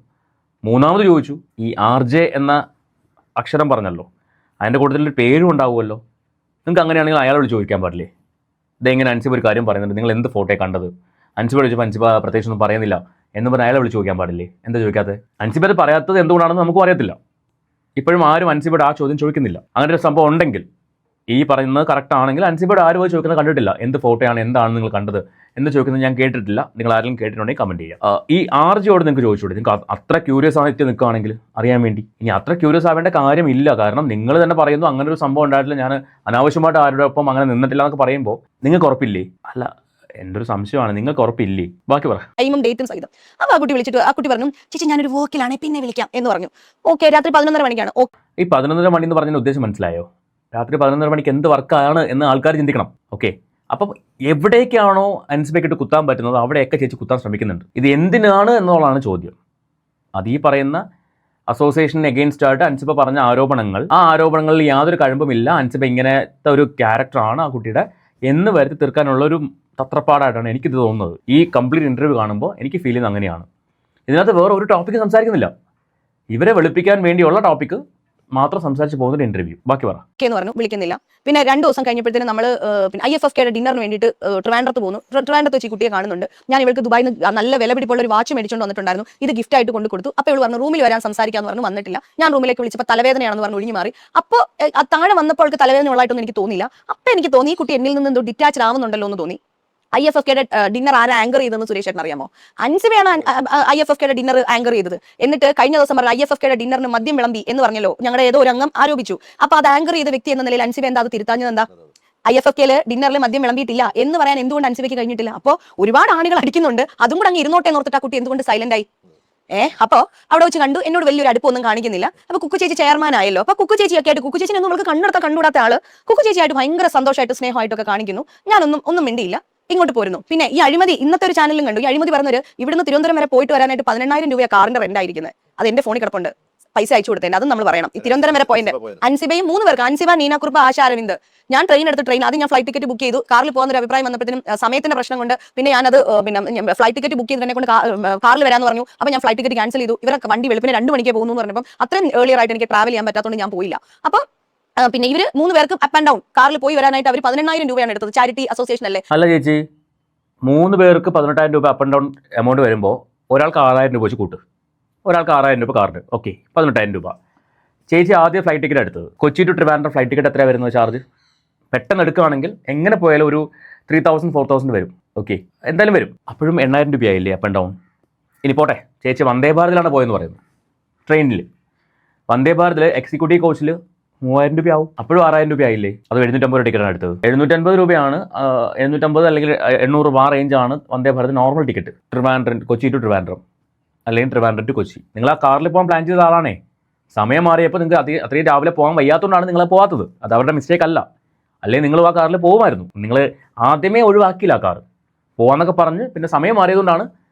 A: മൂന്നാമത് ചോദിച്ചു, ഈ RJ എന്ന അക്ഷരം പറഞ്ഞല്ലോ, അതിൻ്റെ കൂട്ടത്തിൽ ഒരു പേരും ഉണ്ടാവുമല്ലോ. നിങ്ങൾക്ക് അങ്ങനെയാണെങ്കിൽ അയാളോട് ചോദിക്കാൻ പാടില്ലേ, ഇതെങ്ങനെ അൻസിബ ഒരു കാര്യം പറയുന്നുണ്ട്, നിങ്ങൾ എന്ത് ഫോട്ടോ കണ്ടത്? അൻസിബ ചോദിച്ചപ്പോൾ അൻസിബ പ്രത്യേകിച്ചൊന്നും പറയുന്നില്ല എന്ന് പറഞ്ഞാൽ അയാളെ വിളിച്ച് ചോദിക്കാൻ പാടില്ലേ? എന്താ ചോദിക്കാത്തത്? അൻസിബ അത് പറയാത്തത് എന്തുകൊണ്ടാണെന്ന് നമുക്കും അറിയത്തില്ല. ഇപ്പോഴും ആരും അൻസിബയുടെ ആ ചോദ്യം ചോദിക്കുന്നില്ല. അങ്ങനെ ഒരു സംഭവം ഉണ്ടെങ്കിൽ, ഈ പറയുന്നത് കറക്റ്റ് ആണെങ്കിൽ അൻസിബയുടെ ആരും പോയി ചോദിക്കുന്നത് കണ്ടിട്ടില്ല. എന്ത് ഫോട്ടോയാണ്, എന്താണ് നിങ്ങൾ കണ്ടത് എന്ന് ചോദിക്കുന്നത് ഞാൻ കേട്ടിട്ടില്ല. നിങ്ങൾ ആരെങ്കിലും കേട്ടിട്ടുണ്ടെങ്കിൽ കമൻറ്റ് ചെയ്യുക. ഈ RJയോട് നിങ്ങൾക്ക് ചോദിച്ചോളൂ, നിങ്ങൾക്ക് അത്ര ക്യൂരിയസ് ആയിട്ട് നിൽക്കുകയാണെങ്കിൽ അറിയാൻ വേണ്ടി. ഇനി അത്ര ക്യൂരിയസ് ആവേണ്ട കാര്യമില്ല, കാരണം നിങ്ങൾ തന്നെ പറയുന്നു അങ്ങനെ ഒരു സംഭവം ഉണ്ടായിട്ടില്ല, ഞാൻ അനാവശ്യമായിട്ട് ആരുടെ ഒപ്പം അങ്ങനെ നിന്നിട്ടില്ല എന്നൊക്കെ പറയുമ്പോൾ നിങ്ങൾക്ക് ഉറപ്പില്ലേ? അല്ല, എൻ്റെ ഒരു സംശയമാണ്, നിങ്ങൾക്ക് ഉറപ്പില്ലേ? ബാക്കി പറ.
C: ടൈമും ഡേറ്റും സഹിതം. അപ്പോൾ ആ കുട്ടി വിളിച്ചിട്ട് ആ കുട്ടി പറഞ്ഞു ചേച്ചി ഞാനൊരു വർക്കിലാണ്, പിന്നെ വിളിക്കാം എന്ന് പറഞ്ഞു. ഓക്കെ, രാത്രി 11:30 മണിക്കാണ്.
A: ഈ 11:30 മണി എന്ന് പറഞ്ഞതിന് ഉദ്ദേശം മനസ്സിലായോ? രാത്രി 11:30 മണിക്ക് എന്ത് വർക്കാണ് എന്ന് ആൾക്കാർ ചിന്തിക്കണം. ഓക്കെ, അപ്പം എവിടേക്കാണോ അൻസിബയ്ക്കിട്ട് കുത്താൻ പറ്റുന്നത് അവിടെയൊക്കെ ചേച്ചി കുത്താൻ ശ്രമിക്കുന്നുണ്ട്. ഇത് എന്തിനാണ് എന്നുള്ളതാണ് ചോദ്യം. അത് ഈ പറയുന്ന അസോസിയേഷന് എഗെയിൻസ്റ്റ് ആയിട്ട് അൻസിബ പറഞ്ഞ ആരോപണങ്ങൾ, ആ ആരോപണങ്ങളിൽ യാതൊരു കഴമ്പുമില്ല, അൻസിബ ഇങ്ങനത്തെ ഒരു ക്യാരക്ടറാണ് ആ കുട്ടിയുടെ എന്ന് വരുത്തി തീർക്കാനുള്ള ഒരു തത്രപ്പാടായിട്ടാണ് എനിക്കിത് തോന്നുന്നത്. ഈ കംപ്ലീറ്റ് ഇൻ്റർവ്യൂ കാണുമ്പോൾ എനിക്ക് ഫീൽ ചെയ്യുന്നത് അങ്ങനെയാണ്. ഇതിനകത്ത് വേറെ ഒരു ടോപ്പിക്ക് സംസാരിക്കുന്നില്ല, ഇവരെ വെളുപ്പിക്കാൻ വേണ്ടിയുള്ള ടോപ്പിക്ക് മാത്രം സംസാരിച്ച് പോകുന്ന ഇന്റർവ്യൂ. ബാക്കി പറ
C: എന്ന് പറഞ്ഞു, വിളിക്കുന്നില്ല. പിന്നെ 2 ദിവസം കഴിഞ്ഞപ്പോഴത്തേനും നമ്മൾ IFFKയുടെ ഡിന്നറിന് വേണ്ടിയിട്ട് ട്രിവാൻഡ്രത്ത് പോകുന്നു. ട്രിവാൻഡ്രത്ത് വെച്ച് ഈ കുട്ടിയെ കാണുന്നുണ്ട്. ഞാൻ ഇവൾക്ക് ദുബായിൽ നിന്ന് നല്ല വില പിടിപ്പുള്ള ഒരു വാച്ച് മേടിച്ചുകൊണ്ട് വന്നിട്ടുണ്ടായിരുന്നു. ഇത് ഗിഫ്റ്റ് ആയിട്ട് കൊണ്ട് കൊടുത്തു. അപ്പോൾ ഇവൾ പറഞ്ഞു റൂമിൽ വരാൻ സംസാരിക്കാന്ന് പറഞ്ഞു, വന്നിട്ടില്ല. ഞാൻ റൂമിലേക്ക് വിളിച്ചപ്പോൾ തലവേദനയാണെന്ന് പറഞ്ഞു ഒഴിഞ്ഞു മാറി. അപ്പോൾ താഴെ വന്നപ്പോൾ തലവേദന ഉള്ളതായിട്ടൊന്നും എനിക്ക് തോന്നിയില്ല. അപ്പോൾ എനിക്ക് തോന്നി ഈ കുട്ടി എന്നിൽ നിന്ന് എന്തോ ഡിറ്റാച്ച്ഡ് ആവുന്നുണ്ടല്ലോ എന്ന് തോന്നി. IFFKയുടെ ഡിന്നർ ആരാ ആങ്കർ ചെയ്തതെന്ന് സുരേഷ് ചേട്ടൻ അറിയാമോ? അൻസിബയാണ് IFFKയുടെ ഡിന്നർ ആങ്കർ ചെയ്തത്. എന്നിട്ട് കഴിഞ്ഞ ദിവസം പറഞ്ഞു IFFKയുടെ ഡിന്നറിന് മദ്യം വിളമ്പി എന്ന് പറഞ്ഞല്ലോ ഞങ്ങളുടെ ഏതോ ഒരു അംഗം ആരോപിച്ചു. അപ്പൊ അത് ആങ്കർ ചെയ്ത വ്യക്തി എന്ന നിലയിൽ അൻസിബ എന്താ അത് തിരുത്താഞ്ഞത്? എന്താ IFFKയില് ഡിന്നറിൽ മദ്യം വിളമ്പിയിട്ടില്ല എന്ന് പറയാൻ എന്തുകൊണ്ട് അൻസിബയ്ക്ക് കഴിഞ്ഞിട്ടില്ല? അപ്പോൾ ഒരുപാട് ആളുകൾ അടിക്കുന്നുണ്ട്, അതും കൂടെ അങ്ങ് ഇരുന്നോട്ടെ എന്നോർത്തിട്ട് ആ കുട്ടി എന്തുകൊണ്ട് സൈലന്റ് ആയി? അപ്പൊ അവിടെ വെച്ച് കണ്ടു, എന്നോട് വലിയൊരു അടുപ്പൊന്നും കാണിക്കുന്നില്ല. അപ്പൊ കുക്കു ചേച്ചി ചെയർമാൻ ആയല്ലോ. അപ്പൊ കുക്കു ചേച്ചിയൊക്കെ ആയിട്ട്, കുക്കു ചേച്ചിനെ നമ്മൾക്ക് കണ്ടുകൂടാത്ത ആള് കുക്കു ചേച്ചിയായിട്ട് ഭയങ്കര സന്തോഷമായിട്ട് സ്നേഹമായിട്ടൊക്കെ കാണിക്കുന്നു. ഞാനൊന്നും മിണ്ടിയില്ല, ഇങ്ങോട്ട് പോരുന്നു. പിന്നെ ഈ അഴിമതി ഇന്നത്തെ ഒരു ചാനലിലും കണ്ടു. ഈ അഴിമതി പറഞ്ഞൊരു ഇവിടുന്ന് തിരുവനന്തപുരം വരെ പോയിട്ട് വരാനായിട്ട് 18,000 രൂപ കാറിന്റെ റെന്റ് ആയിരിക്കുന്നത്. അത് എന്റെ ഫോണിൽ കിടപ്പുണ്ട്, പൈസ അയച്ചു കൊടുത്തതിന്റെ. അതും നമ്മൾ പറയണം. ഈ തിരുവനന്തപുരം വരെ പോയിന്റ് അൻസിബയും 3 പേർക്ക്, അൻസിബ, നീനാകുറുപ്പ്, ആശ അരവിന്ദ്. ഞാൻ ട്രെയിൻ ആദ്യം ഞാൻ ഫ്ലൈറ്റ് ടിക്കറ്റ് ബുക്ക് ചെയ്തു. കാറിൽ പോകുന്ന ഒരു അഭിപ്രായം വന്നപ്പോഴത്തേനും സമയത്തിന്റെ പ്രശ്നം കൊണ്ട് പിന്നെ ഞാനത് ഫ്ലൈറ്റ് ടിക്കറ്റ് ബുക്ക് ചെയ്തതിനെ കൊണ്ട് കാറിൽ വരാമെന്ന് പറഞ്ഞു. അപ്പോൾ ഞാൻ ഫ്ലൈറ്റ് ടിക്കറ്റ് ക്യാൻസൽ ചെയ്തു. ഇവരൊക്കെ വണ്ടി വെളുപ്പിന് 2 മണിക്ക് പോകുന്നു എന്ന് പറഞ്ഞപ്പോൾ അത്രയും ഏർലിയർ ആയിട്ട് എനിക്ക് ട്രാവൽ ചെയ്യാൻ പറ്റാത്തതുകൊണ്ട് ഞാൻ പോയില്ല. അപ്പോൾ പിന്നെ ഇവർ 3 പേർക്ക് അപ്പ് ആൻഡ് ഡൗൺ കാറിൽ പോയി വരാനായിട്ട് അവർ 18,000 രൂപയാണ് എടുത്തത്. ചാരിറ്റി അസോസിയേഷൻ അല്ലേ?
A: അല്ല ചേച്ചി, 3 പേർക്ക് 18,000 രൂപ അപ്പ് ആൻഡ് ഡൗൺ എമൗണ്ട് വരുമ്പോൾ ഒരാൾക്ക് 6,000 രൂപ വെച്ച് കൂട്ടും. ഒരാൾക്ക് 6,000 രൂപ കാറിന്. ഓക്കെ, 18,000 രൂപ. ചേച്ചി ആദ്യം ഫ്ലൈറ്റ് ടിക്കറ്റ് എടുത്തത്. Kochi to Trivandrum flight ticket എത്രയാണ് വരുന്നത് ചാർജ്? പെട്ടെന്ന് എടുക്കുകയാണെങ്കിൽ എങ്ങനെ പോയാലും ഒരു 3000 4000 വരും. ഓക്കെ, എന്തായാലും വരും. അപ്പോഴും 8000 രൂപയായില്ലേ അപ്പ് ആൻഡ് ഡൗൺ. ഇനി പോട്ടെ, ചേച്ചി വന്ദേ ഭാരതിലാണ് പോയെന്ന് പറയുന്നത്, ട്രെയിനിൽ. വന്ദേ ഭാരതിൽ എക്സിക്യൂട്ടീവ് കോച്ചിൽ 3000 രൂപയാവും. അപ്പോഴും 6000 രൂപയായില്ലേ? അത് 750 രൂപ ടിക്കറ്റാണ് എടുത്തത്. 750 രൂപയാണ്, 750 അല്ലെങ്കിൽ 800 രൂപ റേഞ്ചാണ് Vande Bharat normal ticket. Trivandrum, Kochi to Trivandrum അല്ലെങ്കിൽ ട്രിവാൻഡ്രം ടു കൊച്ചി. നിങ്ങൾ ആ കാറിൽ പോകാൻ പ്ലാൻ ചെയ്ത ആളാണേ. സമയം മാറിയപ്പോൾ നിങ്ങൾക്ക് അത്രയും രാവിലെ പോകാൻ വയ്യാത്തതുകൊണ്ടാണ് നിങ്ങൾ പോകാത്തത്. അത് അവരുടെ മിസ്റ്റേക്ക് അല്ല. അല്ലെങ്കിൽ നിങ്ങൾ ആ കാറിൽ പോകുമായിരുന്നു. നിങ്ങൾ ആദ്യമേ ഒഴിവാക്കിയില്ല ആ കാർ പോകാമെന്നൊക്കെ പറഞ്ഞ്, പിന്നെ സമയം മാറിയതുകൊണ്ടാണ്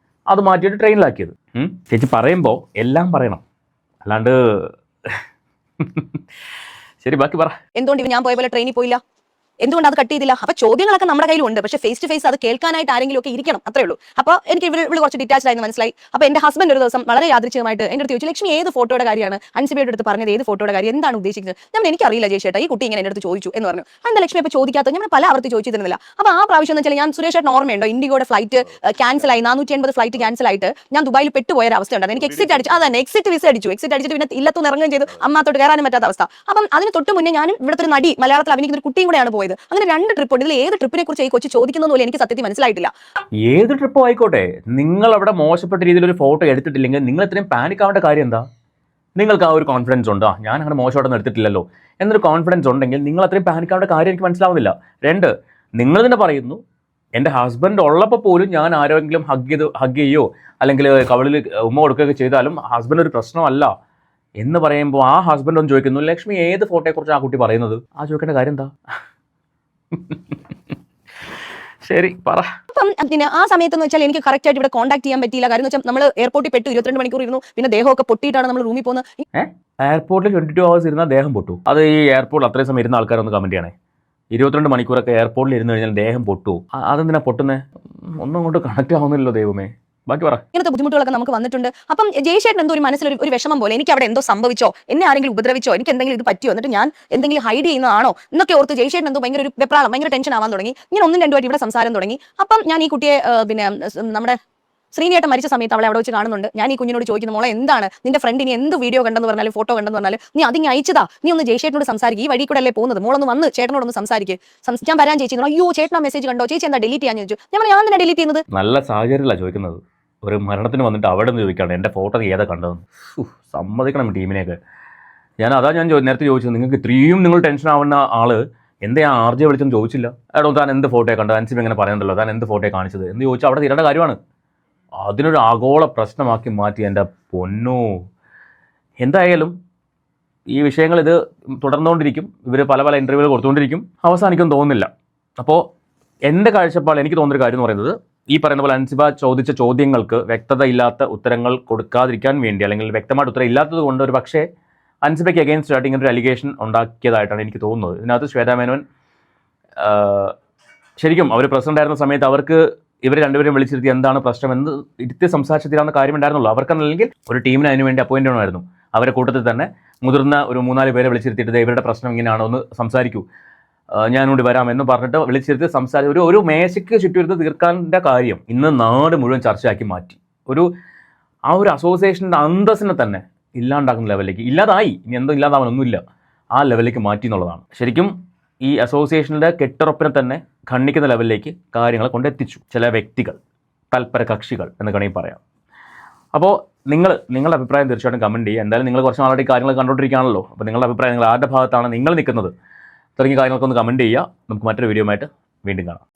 A: അത് മാറ്റിയിട്ട് ട്രെയിനിലാക്കിയത്. ചേച്ചി പറയുമ്പോൾ എല്ലാം പറയണം, അല്ലാണ്ട് ശരി ബാക്കി പറ.
C: എന്തുകൊണ്ട് ഞാൻ പോയ പോലെ ട്രെയിനിൽ പോയില്ല? എന്തുകൊണ്ട് അത് കട്ട് ചെയ്തില്ല? അപ്പൊ ചോദ്യങ്ങളൊക്കെ നമ്മുടെ കയ്യിലുണ്ട്, പക്ഷേ ഫേസ് ടു ഫേസ് അത് കേൾക്കാനായിട്ട് ആരെങ്കിലും ഒക്കെ ഇരിക്കണം, അത്രേ ഉള്ളൂ. അപ്പോൾ എനിക്ക് ഇവിടെ കുറച്ച് ഡിറ്റാച്ച്ഡ് ആയിരുന്നു മനസ്സിലായി. അപ്പോൾ എന്റെ ഹസ്ബൻഡ് ഒരു ദിവസം വളരെ യാദൃച്ഛികമായിട്ട് എൻ്റെ അടുത്ത് ചോദിച്ചു, ലക്ഷ്മി ഏത് ഫോട്ടോയുടെ കാര്യമാണ് അൻസിബയുടെ അടുത്ത് പറഞ്ഞത്? ഏത് ഫോട്ടോയുടെ കാര്യം, എന്താണ് ഉദ്ദേശിക്കുന്നത്? ഞാൻ എനിക്കറിയില്ല ജയശേട്ടാ, ഈ കുട്ടി ഇങ്ങനെ എൻ്റെ അടുത്ത് ചോദിച്ചു എന്ന് പറഞ്ഞു. എന്താ ലക്ഷ്മി അപ്പോൾ ചോദിക്കാത്തത്? ഞാൻ പല ആവർത്തി ചോദിച്ചിരുന്നില്ല. അപ്പോൾ ആ പ്രാവശ്യം എന്ന് വെച്ചാൽ ഞാൻ സുരേഷേട്ടൻ ഓർമ്മയുണ്ടോ, ഇൻഡിഗോയുടെ ഫ്ലൈറ്റ് ക്യാൻസൽ ആയി, 480 ഫ്ലൈറ്റ് ക്യാൻസൽ ആയിട്ട് ഞാൻ ദുബായിൽ പെട്ടുപോയ ഒരു അവസ്ഥ ഉണ്ടായിരുന്നു. എനിക്ക് എക്സിറ്റ് അടിച്ചു, അതന്നെ എക്സിറ്റ് വിസ അടിച്ചു. എക്സിറ്റ് അടിച്ചിട്ട് പിന്നെ ഇല്ലത്തുനിന്ന് ഇറങ്ങുകയും ചെയ്തു, അമ്മാത്തോട്ട് കയറാനും പറ്റാത്ത അവസ്ഥ. അപ്പം അതിന് തൊട്ട് മുന്നേ ഞാനും ഇവിടുത്തെ ഒരു നടി, മലയാളത്തിൽ അഭിനയിക്കുന്ന ഒരു കുട്ടിയും കൂടെയാണ് പോയത്. അങ്ങനെ 2 ട്രിപ്പ് ഉണ്ട്. ഇതിൽ ഏത് ട്രിപ്പിനെ കുറിച്ച് ഈ കൊച്ചു ചോദിക്കുന്നത് പോലെ എനിക്ക് സത്യത്തിൽ മനസ്സിലായിട്ടില്ല.
A: ഏത് ട്രിപ്പും ആയിക്കോട്ടെ, നിങ്ങൾ അവിടെ മോശപ്പെട്ട രീതിയിൽ ഒരു ഫോട്ടോ എടുത്തിട്ടില്ലെങ്കിൽ നിങ്ങൾ ഇത്രയും പാനിക് ആവേണ്ട കാര്യം എന്താ? നിങ്ങൾക്ക് ആ ഒരു കോൺഫിഡൻസ് ഉണ്ടോ, ഞാൻ അങ്ങനെ മോശമായിട്ടൊന്നും എടുത്തിട്ടില്ലല്ലോ എന്നൊരു കോൺഫിഡൻസ് ഉണ്ടെങ്കിൽ നിങ്ങൾ അത്രയും പാനിക് ആവേണ്ട കാര്യം എനിക്ക് മനസ്സിലാവുന്നില്ല. 2, നിങ്ങൾ തന്നെ പറയുന്നു എൻ്റെ ഹസ്ബൻഡ് ഉള്ളപ്പോൾ പോലും ഞാൻ ആരെങ്കിലും ഹഗ് ചെയ്യോ അല്ലെങ്കിൽ കവളിൽ ഉമ്മ കൊടുക്കുകയൊക്കെ ചെയ്താലും ഹസ്ബൻഡ് ഒരു പ്രശ്നമല്ല എന്ന് പറയുമ്പോൾ ആ ഹസ്ബൻഡ് ഒന്ന് ചോദിക്കുന്നു, ലക്ഷ്മി ഏത് ഫോട്ടോയെക്കുറിച്ച് ആ കുട്ടി പറയുന്നത്? ആ ചോദിക്കേണ്ട കാര്യം എന്താ? ശരി പറ.
C: അപ്പം പിന്നെ ആ സമയത്ത് എന്ന് വെച്ചാൽ എനിക്ക് കറക്റ്റ് ആയിട്ട് ഇവിടെ കോൺടാക്ട് ചെയ്യാൻ പറ്റിയില്ല. കാര്യം എന്ന് വെച്ചാൽ നമ്മൾ എയർപോർട്ടിൽ പെട്ടു, 22 മണിക്കൂർ ഇരുന്നു, പിന്നെ ദേഹമൊക്കെ പൊട്ടിയിട്ടാണ് നമ്മൾ റൂമിൽ പോകുന്നത്.
A: എയർപോർട്ടിൽ 22 hours ഇരുന്നാൽ ദേഹം പൊട്ടു? അത് ഈ എയർപോർട്ടിൽ അത്രയും സമയം ഇരുന്ന ആൾക്കാരൊന്ന് കമന്റ് ചെയ്യണേ. 22 മണിക്കൂറൊക്കെ എയർപോർട്ടിൽ ഇരുന്ന് കഴിഞ്ഞാൽ ദേഹം പൊട്ടു? അതെന്തിനാ പൊട്ടുന്നേ? ഒന്നും കൊണ്ട് കണക്ട് ആവുന്നില്ലല്ലോ ദൈവമേ. ബാക്കി പറ.
C: ഇങ്ങനത്തെ ബുദ്ധിമുട്ടുകളൊക്കെ നമുക്ക് വന്നിട്ടുണ്ട്. അപ്പം ജയശേട്ടൻ എന്തോ ഒരു മനസ്സിലൊരു വിഷമം പോലെ, എനിക്ക് അവിടെ എന്തോ സംഭവിച്ചോ, എന്നെ ആരെങ്കിലും ഉപദ്രവിച്ചോ, എനിക്ക് എന്തെങ്കിലും ഇത് പറ്റിയോ, എന്നിട്ട് ഞാൻ എന്തെങ്കിലും ഹൈഡ് ചെയ്യുന്നതാണോ എന്നൊക്കെ ഓർത്ത് ജയശേട്ടൻ എന്തോ ഭയങ്കര ഒരു വെപ്രാളം, ഭയങ്കര ടെൻഷൻ ആവാൻ തുടങ്ങി. ഇങ്ങനെ 1 2 ആയിട്ട് ഇവിടെ സംസാരം തുടങ്ങി. അപ്പം ഞാൻ ഈ കുട്ടിയെ പിന്നെ നമ്മുടെ ശ്രീനിയേട്ടൻ മരിച്ച സമയത്ത് അവളെ അവിടെ വെച്ച് കാണുന്നുണ്ട്. ഞാൻ ഈ കുഞ്ഞിനോട് ചോദിക്കുന്നു, മോളെ എന്താണ് നിന്റെ ഫ്രണ്ട് ഇനി എന്ത് വീഡിയോ കണ്ടെന്ന് പറഞ്ഞാലും ഫോട്ടോ കണ്ടെന്ന് പറഞ്ഞാലും നീ അതിങ്ങ് അയച്ചതാ, നീ ഒന്ന് ജയശേട്ടനോട് സംസാരിക്കും, ഈ വഴി കൂടെ അല്ലേ പോകുന്നത്, മോളൊന്ന് വന്ന് ചേട്ടനോടൊന്ന് സംസാരിക്കും. ഞാൻ വരാൻ ചേച്ചി, അയ്യോ ചേട്ടൻ ആ മെസ്സേജ് കണ്ടോ, ചേച്ചി എന്താ ഡിലീറ്റ് ചെയ്യാന്ന് ചോദിച്ചു. ഞാൻ തന്നെ ഡിലീറ്റ് ചെയ്യുന്നത്.
A: നല്ല സാഹചര്യമല്ല ചോദിക്കുന്നത്. ഒരു മരണത്തിന് വന്നിട്ട് അവിടെ നിന്ന് ചോദിക്കാണ് എൻ്റെ ഫോട്ടോ ഏതാ കണ്ടതെന്ന്. സമ്മതിക്കണം ടീമിനെയൊക്കെ. ഞാൻ നേരത്തെ ചോദിച്ചത്, നിങ്ങൾക്ക് ഇത്രയും നിങ്ങൾ ടെൻഷൻ ആവുന്ന ആള് എന്താ ആ RJ വിളിച്ചെന്ന് ചോദിച്ചില്ല? എടോ താൻ എന്ത് ഫോട്ടോയെ കണ്ടത്, അൻസിബ എങ്ങനെ പറയുന്നുണ്ടല്ലോ, താൻ എന്ത് ഫോട്ടോയെ കാണിച്ചത് എന്ന് ചോദിച്ചാൽ അവിടെ തീരേണ്ട കാര്യമാണ്. അതിനൊരു ആഗോള പ്രശ്നമാക്കി മാറ്റി എൻ്റെ പൊന്നോ. എന്തായാലും ഈ വിഷയങ്ങൾ ഇത് തുടർന്നുകൊണ്ടിരിക്കും. ഇവർ പല ഇൻ്റർവ്യൂകൾ കൊടുത്തുകൊണ്ടിരിക്കും, അവസാനിക്കും തോന്നുന്നില്ല. അപ്പോൾ എൻ്റെ കാഴ്ചപ്പാട് എനിക്ക് തോന്നുന്നൊരു കാര്യം എന്ന് പറയുന്നത്, ഈ പറയുന്ന പോലെ അൻസിബ ചോദിച്ച ചോദ്യങ്ങൾക്ക് വ്യക്തതയില്ലാത്ത ഉത്തരങ്ങൾ കൊടുക്കാതിരിക്കാൻ വേണ്ടി, അല്ലെങ്കിൽ വ്യക്തമായിട്ട് ഉത്തരം ഇല്ലാത്തത് കൊണ്ട് ഒരു പക്ഷേ അൻസിബയ്ക്ക് അഗെയിൻസ്റ്റ് ആയിട്ട് ഇങ്ങനൊരു അലിഗേഷൻ ഉണ്ടാക്കിയതായിട്ടാണ് എനിക്ക് തോന്നുന്നത്. ഇതിനകത്ത് ശ്വേതാ മേനോൻ ശരിക്കും അവർ പ്രസിഡന്റ് ആയിരുന്ന സമയത്ത് അവർക്ക് ഇവർ രണ്ടുപേരും വിളിച്ചിരുത്തി എന്താണ് പ്രശ്നമെന്ന് ഇരുത്തി സംസാരിച്ച് തീരാവുന്ന കാര്യം ഉണ്ടായിരുന്നുള്ളൂ. അവർക്കെന്നല്ലെങ്കിൽ ഒരു ടീമിന് അതിന് വേണ്ടി അപ്പോയിൻ്റ് ചെയ്യണമായിരുന്നു. അവരെ കൂട്ടത്തിൽ തന്നെ മുതിർന്ന ഒരു 3-4 പേരെ വിളിച്ചിരുത്തിയിട്ട് ഇവരുടെ പ്രശ്നം ഇങ്ങനെയാണോ ഒന്ന് സംസാരിക്കൂ, ഞാനോട് വരാമെന്ന് പറഞ്ഞിട്ട് വിളിച്ചിരുത്തി സംസാരിച്ച് ഒരു മേശയ്ക്ക് ചുറ്റുവരുത്ത് തീർക്കാൻ്റെ കാര്യം ഇന്ന് നാട് മുഴുവൻ ചർച്ചയാക്കി മാറ്റി. ആ ഒരു അസോസിയേഷൻ്റെ അന്തസ്സിനെ തന്നെ ഇല്ലാണ്ടാക്കുന്ന ലെവലിലേക്ക്, ഇല്ലാതായി, ഇനി എന്തോ ഇല്ലാതാവാനൊന്നുമില്ല, ആ ലെവലിലേക്ക് മാറ്റി എന്നുള്ളതാണ്. ശരിക്കും ഈ അസോസിയേഷൻ്റെ കെട്ടുറപ്പിനെ തന്നെ ഖണ്ഡിക്കുന്ന ലെവലിലേക്ക് കാര്യങ്ങളെ കൊണ്ടെത്തിച്ചു ചില വ്യക്തികൾ, തൽപര കക്ഷികൾ എന്ന് വേണമെങ്കിൽ പറയാം. അപ്പോൾ നിങ്ങളുടെ അഭിപ്രായം തീർച്ചയായിട്ടും കമൻറ്റ് ചെയ്യുക. എന്തായാലും നിങ്ങൾ കുറച്ച് നാളായിട്ട് കാര്യങ്ങൾ കണ്ടുകൊണ്ടിരിക്കുകയാണല്ലോ. അപ്പോൾ നിങ്ങളുടെ അഭിപ്രായം, നിങ്ങൾ ആരുടെ ഭാഗത്താണ് നിങ്ങൾ നിൽക്കുന്നത് തുടങ്ങിയ കാര്യങ്ങൾക്കൊന്ന് കമൻറ്റ് ചെയ്യുക. നമുക്ക് മറ്റൊരു വീഡിയോ ആയിട്ട് വീണ്ടും കാണാം.